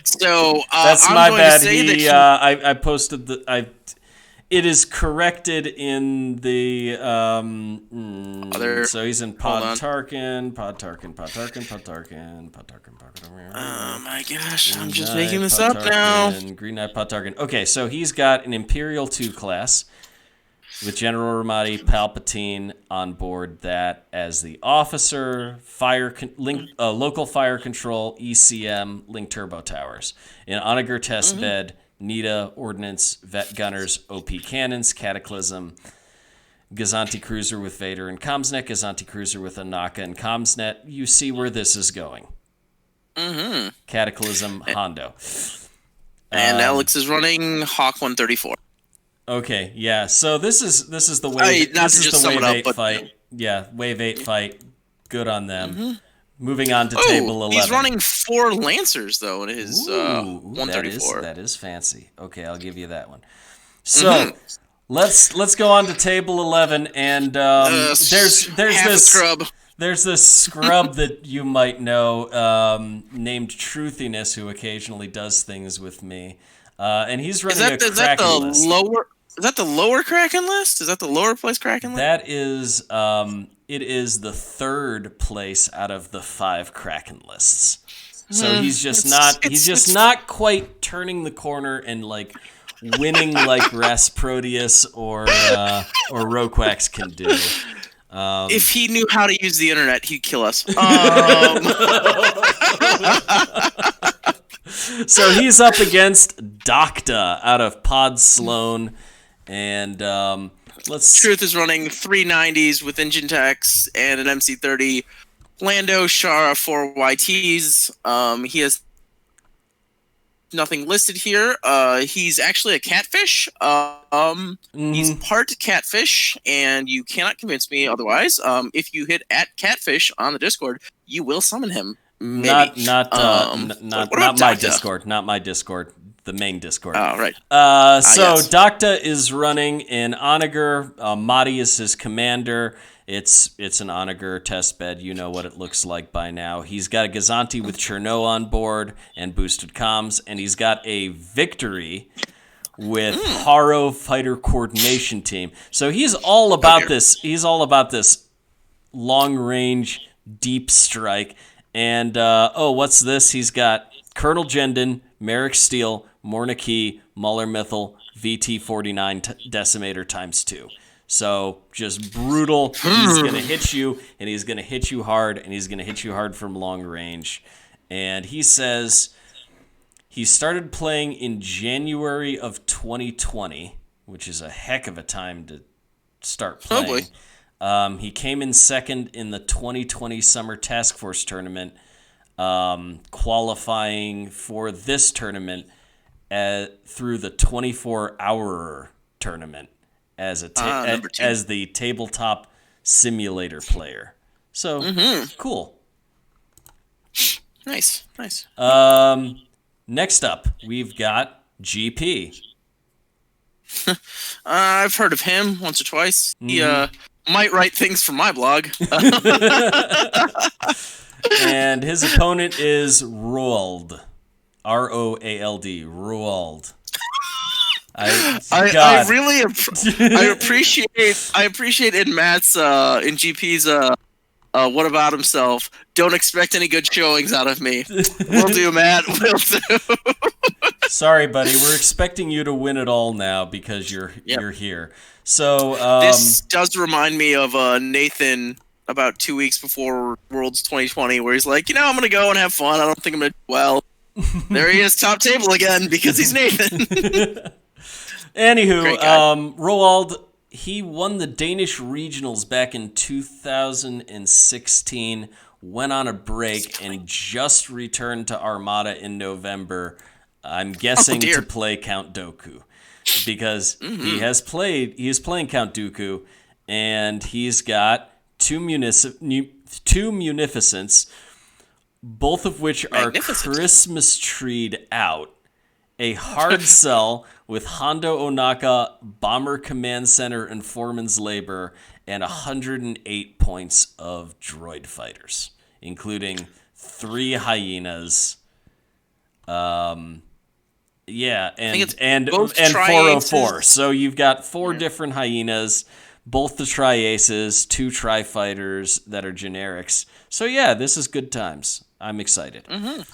[SPEAKER 2] So
[SPEAKER 1] That's
[SPEAKER 2] I'm
[SPEAKER 1] my
[SPEAKER 2] going to
[SPEAKER 1] bad.
[SPEAKER 2] say that
[SPEAKER 1] He,
[SPEAKER 2] he.
[SPEAKER 1] I posted it is corrected in the,
[SPEAKER 2] Other.
[SPEAKER 1] so he's in
[SPEAKER 2] Hold on. Oh my gosh, I'm
[SPEAKER 1] Green
[SPEAKER 2] just
[SPEAKER 1] Knight,
[SPEAKER 2] making this up now.
[SPEAKER 1] Green Knight, Pod Tarkin. Okay, so he's got an Imperial 2 class with General Ramadi Palpatine on board that as the officer, local fire control, ECM, link turbo towers. In Onager test bed, NITA, ordnance, vet gunners, OP cannons, cataclysm, Gazanti cruiser with Vader and Comsnet, Gazanti cruiser with Anaka and Comsnet. You see where this is going. Cataclysm, Hondo.
[SPEAKER 2] And Alex is running Hawk 134.
[SPEAKER 1] Okay, yeah. So this is the wave.
[SPEAKER 2] Not
[SPEAKER 1] This
[SPEAKER 2] to
[SPEAKER 1] is
[SPEAKER 2] just
[SPEAKER 1] the
[SPEAKER 2] sum
[SPEAKER 1] wave
[SPEAKER 2] it up,
[SPEAKER 1] 8
[SPEAKER 2] but
[SPEAKER 1] fight. Yeah, wave 8 fight. Good on them. Moving on to table 11.
[SPEAKER 2] He's running 4 Lancers though in his
[SPEAKER 1] Ooh,
[SPEAKER 2] 134.
[SPEAKER 1] that is fancy. Okay, I'll give you that one. So let's go on to table 11, and there's
[SPEAKER 2] half a
[SPEAKER 1] this
[SPEAKER 2] scrub.
[SPEAKER 1] There's this scrub that you might know named Truthiness, who occasionally does things with me, and he's running a Kraken list.
[SPEAKER 2] Is that the lower Kraken list? Is that the lower place Kraken list?
[SPEAKER 1] That is, it is the 3rd place out of the 5 Kraken lists. So he's just not quite turning the corner and like winning like Rasprodius or Roquax can do.
[SPEAKER 2] If he knew how to use the internet, he'd kill us.
[SPEAKER 1] So he's up against Docta out of Pod Sloan, and
[SPEAKER 2] Truth is running 390s with engine techs and an MC30. Lando, Shara, 4 YTs. He has nothing listed here. He's actually a catfish. He's part catfish, and you cannot convince me otherwise. If you hit @catfish on the Discord, you will summon him. Maybe.
[SPEAKER 1] Not my Discord. Not my Discord. The main Discord. Oh,
[SPEAKER 2] right.
[SPEAKER 1] Yes. Docta is running in Onager. Madi is his commander. It's an Onager test bed. You know what it looks like by now. He's got a Gazanti with Cherno on board and boosted comms, and he's got a Victory with Haro fighter coordination team. So he's all about this. He's all about this long range deep strike. And what's this? He's got Colonel Jendon, Merrick Steele, Mornaki, Muller Mythel, VT49 Decimator ×2. So just brutal. He's going to hit you, and he's going to hit you hard, and he's going to hit you hard from long range. And he says he started playing in January of 2020, which is a heck of a time to start playing. He came in second in the 2020 Summer Task Force Tournament, qualifying for this tournament through the 24-hour tournament as the tabletop simulator player. So cool.
[SPEAKER 2] Nice.
[SPEAKER 1] Next up, we've got GP.
[SPEAKER 2] I've heard of him once or twice. He might write things for my blog.
[SPEAKER 1] And his opponent is Roald. Roald. Roald.
[SPEAKER 2] I really appreciate in Matt's in GP's what about himself? Don't expect any good showings out of me. Will do, Matt. Will do.
[SPEAKER 1] Sorry, buddy. We're expecting you to win it all now because you're here. So
[SPEAKER 2] this does remind me of Nathan about 2 weeks before Worlds 2020, where he's like, I'm gonna go and have fun. I don't think I'm gonna do well. There he is, top table again because he's Nathan.
[SPEAKER 1] Anywho, Roald, he won the Danish regionals back in 2016, went on a break, and just returned to Armada in November. I'm guessing to play Count Dooku, because he is playing Count Dooku, and he's got two Munificents, both of which are Christmas treed out, a hard sell with Hondo Onaka, Bomber Command Center and Foreman's Labor, and 108 points of droid fighters, including 3 hyenas. Yeah, and
[SPEAKER 2] both
[SPEAKER 1] 404. So you've got 4 different hyenas, both the tri-aces, 2 tri-fighters that are generics. So yeah, this is good times. I'm excited.
[SPEAKER 2] Yeah.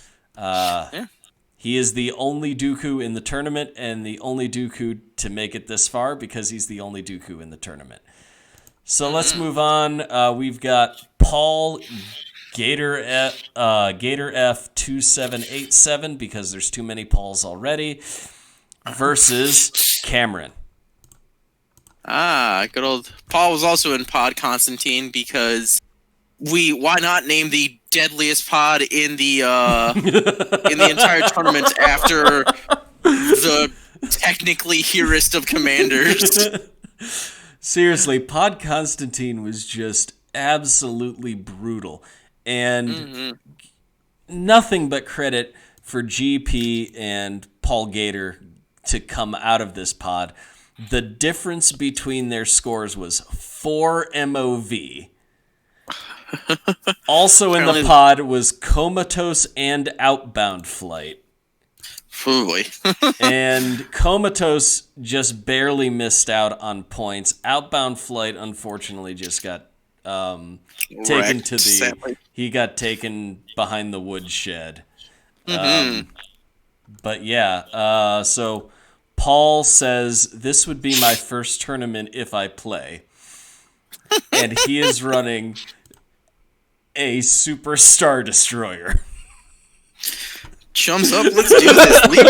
[SPEAKER 1] He is the only Dooku in the tournament and the only Dooku to make it this far because he's the only Dooku in the tournament. So let's move on. We've got Paul Gator F2787 because there's too many Pauls already versus Cameron.
[SPEAKER 2] Good old Paul was also in Pod Constantine because why not name the deadliest pod in the entire tournament after the technically hero of commanders.
[SPEAKER 1] Seriously, Pod Constantine was just absolutely brutal. And nothing but credit for GP and Paul Gator to come out of this pod. The difference between their scores was 4 MOV. Also in the pod was Comatose and Outbound Flight.
[SPEAKER 2] Boy.
[SPEAKER 1] And Comatose just barely missed out on points. Outbound Flight, unfortunately, just got taken to the...
[SPEAKER 2] Sadly.
[SPEAKER 1] He got taken behind the woodshed. But yeah, so Paul says, this would be my first tournament if I play. And he is running a Super Star Destroyer.
[SPEAKER 2] Chums up, let's do this. Leave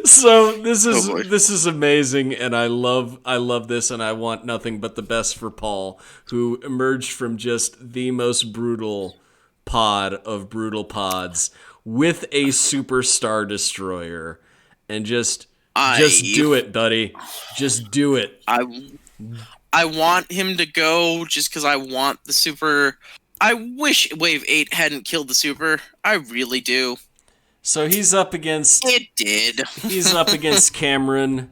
[SPEAKER 1] So this is amazing, and I love this, and I want nothing but the best for Paul, who emerged from just the most brutal pod of brutal pods with a Super Star Destroyer, and just do it, buddy. Just do it.
[SPEAKER 2] I want him to go just because I want the Super. I wish Wave 8 hadn't killed the Super. I really do.
[SPEAKER 1] So he's up against...
[SPEAKER 2] It did.
[SPEAKER 1] He's up against Cameron,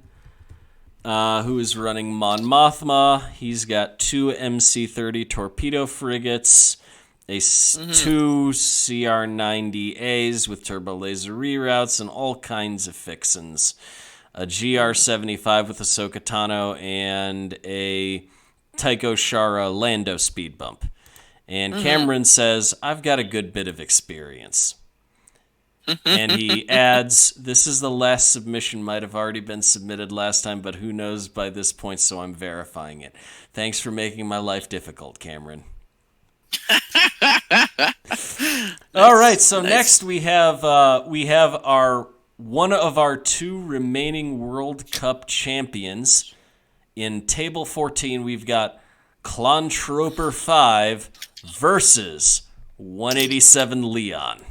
[SPEAKER 1] who is running Mon Mothma. He's got 2 MC-30 torpedo frigates, 2 CR-90As with turbo laser reroutes, and all kinds of fixins. A GR-75 with Ahsoka Tano, and a Tycho Shara Lando speed bump. And Cameron says, I've got a good bit of experience. And he adds, this is the last submission, might have already been submitted last time, but who knows by this point, so I'm verifying it. Thanks for making my life difficult, Cameron. All right, so next we have one of our 2 remaining World Cup champions. In Table 14, we've got Clontroper 5 versus 187 Leon.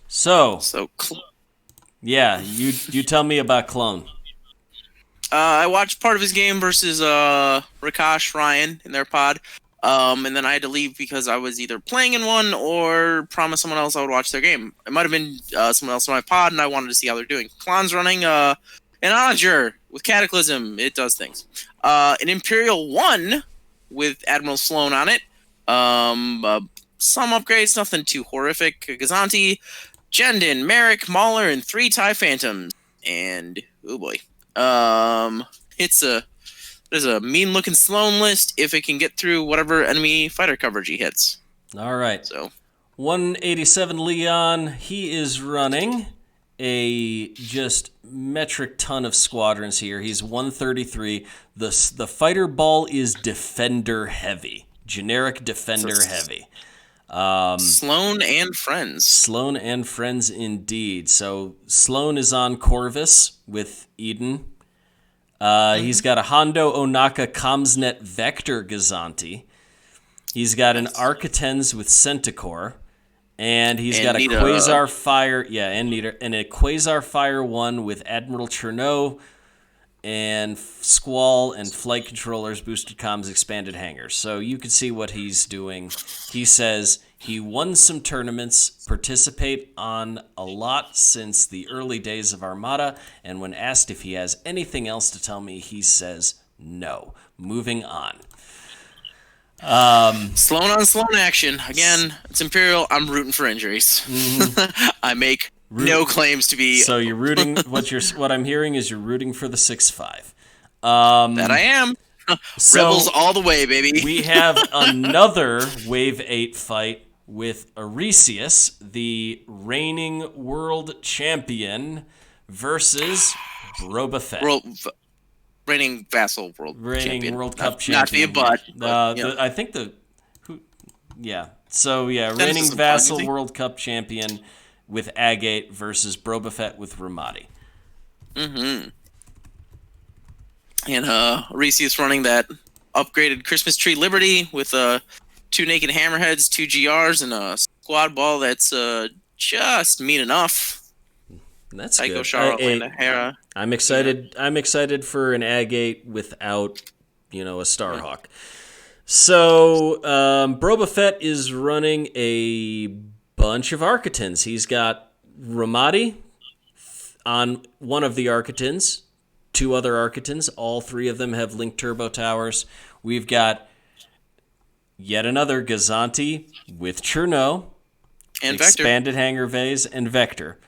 [SPEAKER 1] So yeah, you tell me about Clone.
[SPEAKER 2] I watched part of his game versus Rakash Ryan in their pod, and then I had to leave because I was either playing in one or promised someone else I would watch their game. It might have been someone else in my pod, and I wanted to see how they're doing. Klon's running an Onager with Cataclysm. It does things. An Imperial 1 with Admiral Sloan on it. Some upgrades, nothing too horrific. Gazanti, Jendon, Merrick, Mauler, and 3 TIE Phantoms. And oh boy, there's a mean-looking Sloan list if it can get through whatever enemy fighter coverage he hits.
[SPEAKER 1] All right.
[SPEAKER 2] So
[SPEAKER 1] 187 Leon, he is running a just metric ton of squadrons here. He's 133. The fighter ball is Defender heavy. Generic Defender heavy.
[SPEAKER 2] Sloan and friends.
[SPEAKER 1] Sloan and friends indeed. So Sloan is on Corvus with Eden. He's got a Hondo Onaka Comsnet Vector Gazanti. He's got an Architens with Centaur. And he's got a Quasar Fire, and a Quasar Fire 1 with Admiral Chernow and Squall and flight controllers, boosted comms, expanded hangars. So you can see what he's doing. He says He won some tournaments, participate on a lot since the early days of Armada, and when asked if he has anything else to tell me, he says no. Moving on.
[SPEAKER 2] Sloan on Sloan action. Again, it's Imperial. I'm rooting for injuries. I make no claims to be...
[SPEAKER 1] So you're rooting... What I'm hearing is you're rooting for the 6-5.
[SPEAKER 2] That I am. Rebels all the way, baby.
[SPEAKER 1] We have another Wave 8 fight with Arresius, the reigning world champion, versus Boba Fett.
[SPEAKER 2] Reigning vassal world champion.
[SPEAKER 1] World Cup champion. Not be a
[SPEAKER 2] butt.
[SPEAKER 1] I think So, reigning vassal World Cup champion with Agate versus Boba Fett with Ramadi.
[SPEAKER 2] Mm-hmm. And Arresius running that upgraded Christmas Tree Liberty with 2 Naked Hammerheads, 2 GRs, and a squad ball that's just mean enough.
[SPEAKER 1] That's
[SPEAKER 2] Tycho
[SPEAKER 1] good.
[SPEAKER 2] Shara, Hera.
[SPEAKER 1] I'm excited. Yeah. I'm excited for an Agate without, a Starhawk. So Boba Fett is running a bunch of Architans. He's got Ramadi on one of the Architans, 2 other Architans. All 3 of them have linked turbo towers. We've got yet another Gazanti with Cherno,
[SPEAKER 2] and
[SPEAKER 1] expanded hangar bays, and Vector.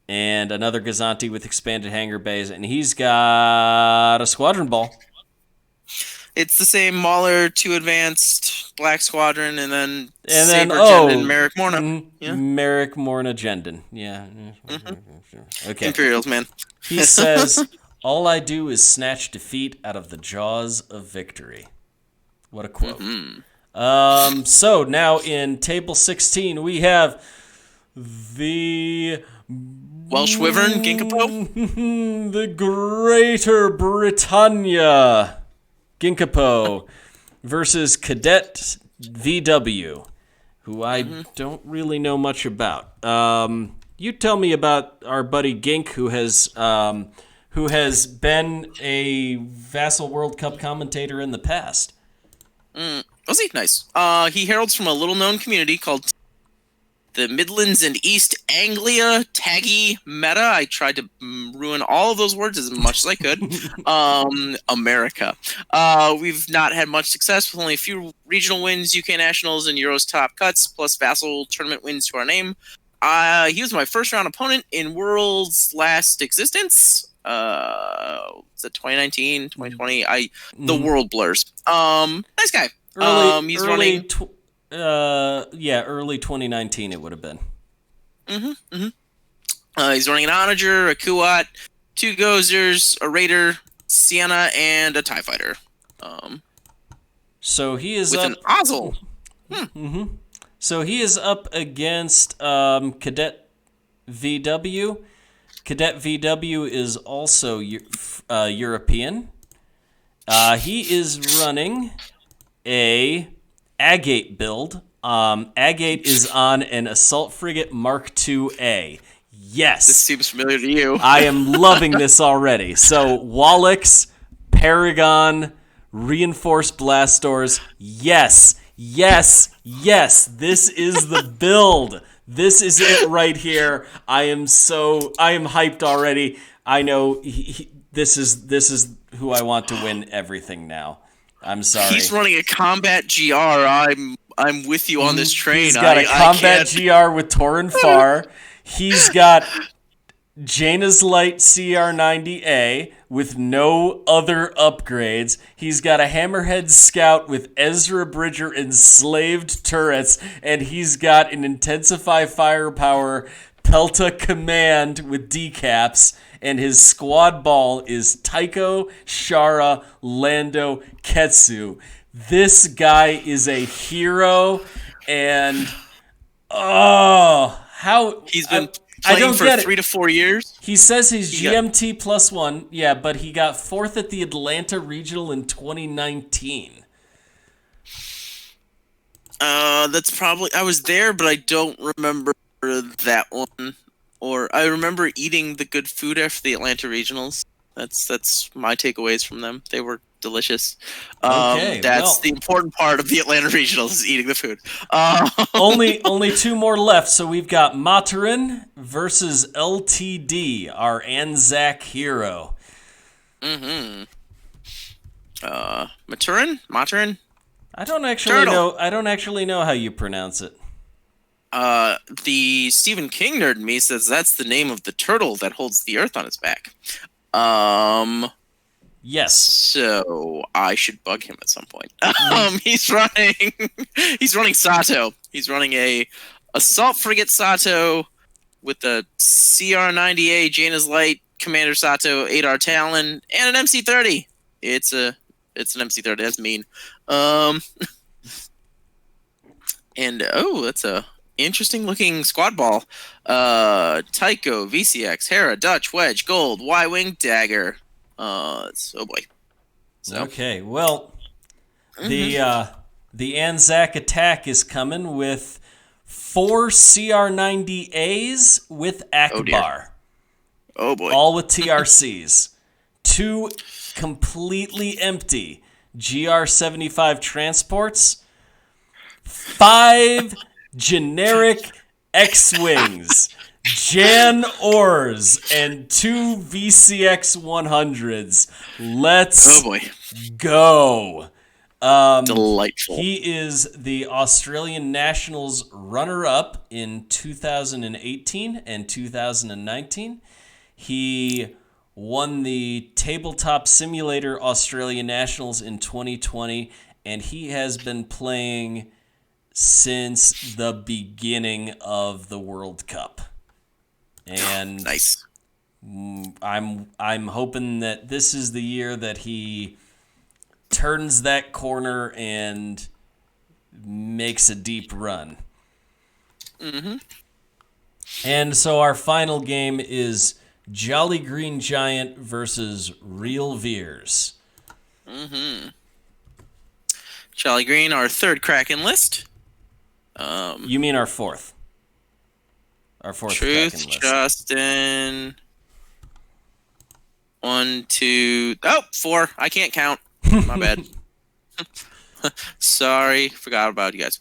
[SPEAKER 1] And another Gazanti with expanded hangar bays, and he's got a Squadron Ball.
[SPEAKER 2] It's the same Mauler, 2 advanced, Black Squadron, and then Jendon, Merrick Morna.
[SPEAKER 1] Yeah. Merrick Morna Jendon. Yeah.
[SPEAKER 2] Mm-hmm.
[SPEAKER 1] Okay.
[SPEAKER 2] Imperials, man.
[SPEAKER 1] He says, all I do is snatch defeat out of the jaws of victory. What a quote. Mm-hmm. So now in Table 16, we have the...
[SPEAKER 2] Welsh Wyvern, Ginkapo?
[SPEAKER 1] The Greater Britannia Ginkapo versus Cadet VW, who I don't really know much about. You tell me about our buddy Gink, who has been a Vassal World Cup commentator in the past.
[SPEAKER 2] Was he? Nice. He heralds from a little-known community called the Midlands and East Anglia Taggy Meta. I tried to ruin all of those words as much as I could. America. We've not had much success with only a few regional wins, UK Nationals, and Euros top cuts, plus Vassal tournament wins to our name. He was my first round opponent in World's last existence. Was it 2019, 2020? The world blurs. Nice guy. He's running...
[SPEAKER 1] early 2019 it would have been.
[SPEAKER 2] He's running an Onager, a Kuat, 2 Gozers, a Raider, Sienna, and a TIE Fighter.
[SPEAKER 1] So he is
[SPEAKER 2] with
[SPEAKER 1] up...
[SPEAKER 2] an Ozzel.
[SPEAKER 1] So he is up against Cadet VW. Cadet VW is also European. He is running a Agate build. Agate is on an Assault Frigate Mark II-A. Yes.
[SPEAKER 2] This seems familiar to you.
[SPEAKER 1] I am loving this already. So, Wallix, Paragon, Reinforced Blast Doors. Yes. Yes. Yes. This is the build. This is it right here. I am hyped already. I know this is who I want to win everything now. I'm sorry.
[SPEAKER 2] He's running a Combat GR. I'm with you on this train.
[SPEAKER 1] He's got a Combat GR with Torin Farr. He's got Jaina's Light CR90A with no other upgrades. He's got a Hammerhead Scout with Ezra Bridger enslaved turrets, and he's got an Intensify Firepower Pelta Command with decaps, and his squad ball is Tycho, Shara, Lando, Ketsu. This guy is a hero, and how
[SPEAKER 2] he's been playing for 3 to 4 years.
[SPEAKER 1] He says he's GMT +1, yeah, but he got 4th at the Atlanta Regional in 2019.
[SPEAKER 2] That's probably... I was there, but I don't remember that one. Or I remember eating the good food after the Atlanta Regionals. That's my takeaways from them. They were delicious.
[SPEAKER 1] Okay,
[SPEAKER 2] That's
[SPEAKER 1] well,
[SPEAKER 2] the important part of the Atlanta Regionals is eating the food. Um,
[SPEAKER 1] only two more left. So we've got Maturin versus LTD, our Anzac hero.
[SPEAKER 2] mm-hmm. Maturin?
[SPEAKER 1] I don't actually
[SPEAKER 2] Turtle.
[SPEAKER 1] know. I don't actually know how you pronounce it.
[SPEAKER 2] The Stephen King nerd in me says that's the name of the turtle that holds the earth on its back. Um,
[SPEAKER 1] Yes.
[SPEAKER 2] so I should bug him at some point. He's running, he's running Sato. He's running a assault frigate Sato with the CR-90A Jaina's Light Commander Sato 8R Talon and an MC-30. It's an MC-30. That's mean. And that's a interesting looking squad ball. Tycho, VCX, Hera, Dutch, Wedge, Gold, Y-Wing, Dagger. Oh boy. So,
[SPEAKER 1] Okay. Well, the Anzac attack is coming with 4 CR-90As with Akbar,
[SPEAKER 2] oh boy.
[SPEAKER 1] all with TRCs. 2 completely empty GR-75 transports. 5 generic X-Wings, Jan Ors, and 2 VCX 100s. Let's go.
[SPEAKER 2] Delightful.
[SPEAKER 1] He is the Australian Nationals runner-up in 2018 and 2019. He won the Tabletop Simulator Australian Nationals in 2020, and he has been playing since the beginning of the World Cup. And
[SPEAKER 2] nice.
[SPEAKER 1] I'm hoping that this is the year that he turns that corner and makes a deep run.
[SPEAKER 2] Mm-hmm.
[SPEAKER 1] And so our final game is Jolly Green Giant versus Real Veers.
[SPEAKER 2] Mm-hmm. Jolly Green, our third Kraken list.
[SPEAKER 1] You mean our fourth? Our fourth
[SPEAKER 2] Truth,
[SPEAKER 1] Kraken list.
[SPEAKER 2] Justin. 1, 2. Oh, 4. I can't count. My bad. Sorry, forgot about you guys.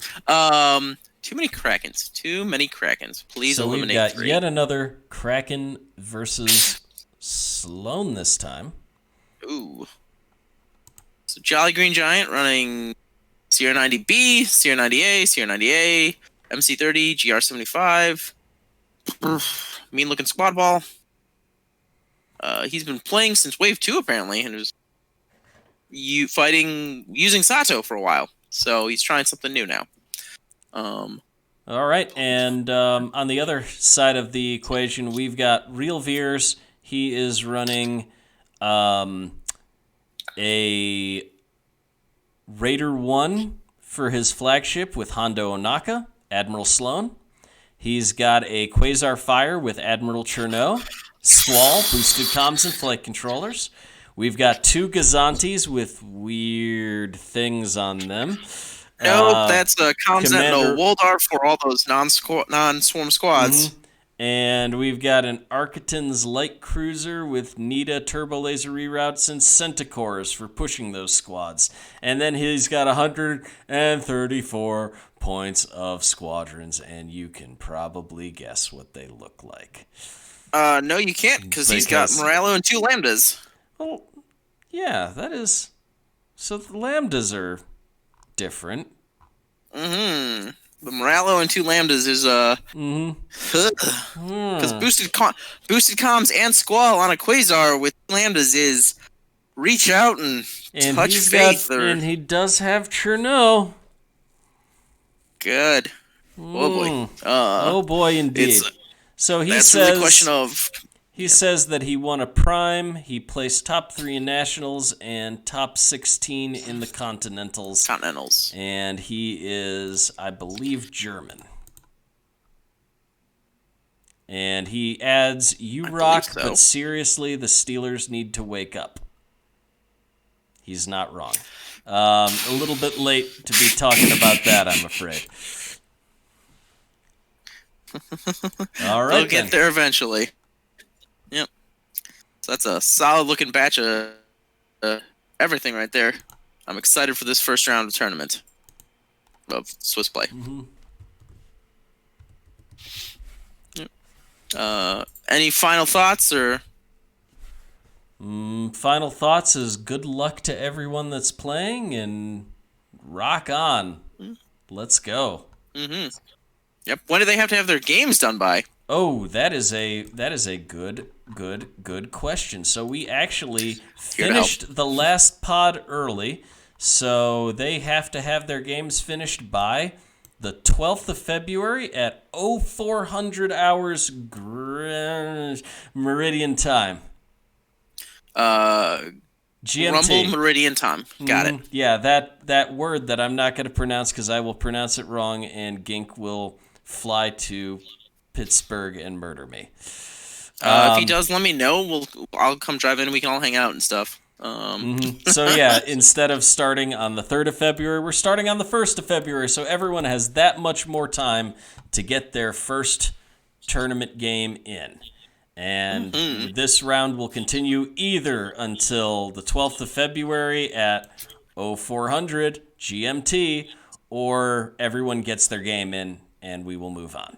[SPEAKER 2] Too many Krakens. Too many Krakens. Please
[SPEAKER 1] so
[SPEAKER 2] eliminate
[SPEAKER 1] we've got
[SPEAKER 2] 3.
[SPEAKER 1] yet another Kraken versus Sloan this time.
[SPEAKER 2] Ooh. So Jolly Green Giant running CR90B, CR90A, CR90A, MC30, GR75. Mean looking squad ball. He's been playing since Wave 2 apparently, and was using Sato for a while. So he's trying something new now.
[SPEAKER 1] All right, and on the other side of the equation, we've got Real Veers. He is running a Raider 1 for his flagship with Hondo Onaka, Admiral Sloan. He's got a Quasar Fire with Admiral Chernow, Squall, boosted comms and flight controllers. We've got 2 Gazantes with weird things on them.
[SPEAKER 2] Nope, that's Comms
[SPEAKER 1] Commander...
[SPEAKER 2] and Woldar for all those non-swarm squads.
[SPEAKER 1] Mm-hmm. And we've got an Architon's light cruiser with Nita turbo laser reroutes and Centicores for pushing those squads. And then he's got 134 points of squadrons, and you can probably guess what they look like.
[SPEAKER 2] No, you can't, because he's got Morello and 2 Lambdas.
[SPEAKER 1] Well, yeah, that is... So the Lambdas are different.
[SPEAKER 2] Mm-hmm. The Morello and 2 Lambdas is because boosted comms and Squall on a Quasar with Lambdas is reach out and touch faith.
[SPEAKER 1] And he does have Chernow.
[SPEAKER 2] Good. Oh boy.
[SPEAKER 1] Oh boy, indeed. So he
[SPEAKER 2] that's
[SPEAKER 1] says
[SPEAKER 2] really a question of.
[SPEAKER 1] He says that he won a Prime, he placed top 3 in Nationals, and top 16 in the Continentals. And he is, I believe, German. And he adds, "You rock, so. But seriously, the Steelers need to wake up." He's not wrong. A little bit late to be talking about that, I'm afraid. All right,
[SPEAKER 2] they'll get there eventually. Yep. So that's a solid looking batch of everything right there. I'm excited for this first round of tournament of Swiss play. Any final thoughts or?
[SPEAKER 1] Final thoughts is good luck to everyone that's playing and rock on. Let's go.
[SPEAKER 2] Yep. When do they have to have their games done by?
[SPEAKER 1] Oh, that is a good question. So we actually finished the last pod early, so they have to have their games finished by the 12th of February at 0400 hours Meridian time. GMT.
[SPEAKER 2] Rumble Meridian time. Got it.
[SPEAKER 1] Yeah, that word that I'm not going to pronounce because I will pronounce it wrong, and Gink will fly to Pittsburgh and murder me.
[SPEAKER 2] If he does, let me know. I'll come drive in and we can all hang out and stuff.
[SPEAKER 1] So yeah, instead of starting on the 3rd of February, we're starting on the 1st of February, so everyone has that much more time to get their first tournament game in. And this round will continue either until the 12th of February at 0400 GMT, or everyone gets their game in and we will move on.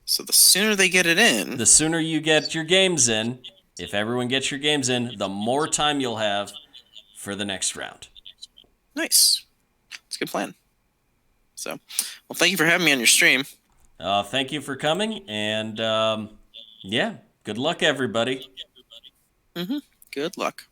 [SPEAKER 2] So the sooner they get it in,
[SPEAKER 1] the sooner you get your games in. If everyone gets your games in, the more time you'll have for the next round.
[SPEAKER 2] Nice. It's a good plan. So, well, thank you for having me on your stream.
[SPEAKER 1] Thank you for coming, and yeah, good luck, everybody.
[SPEAKER 2] Good luck.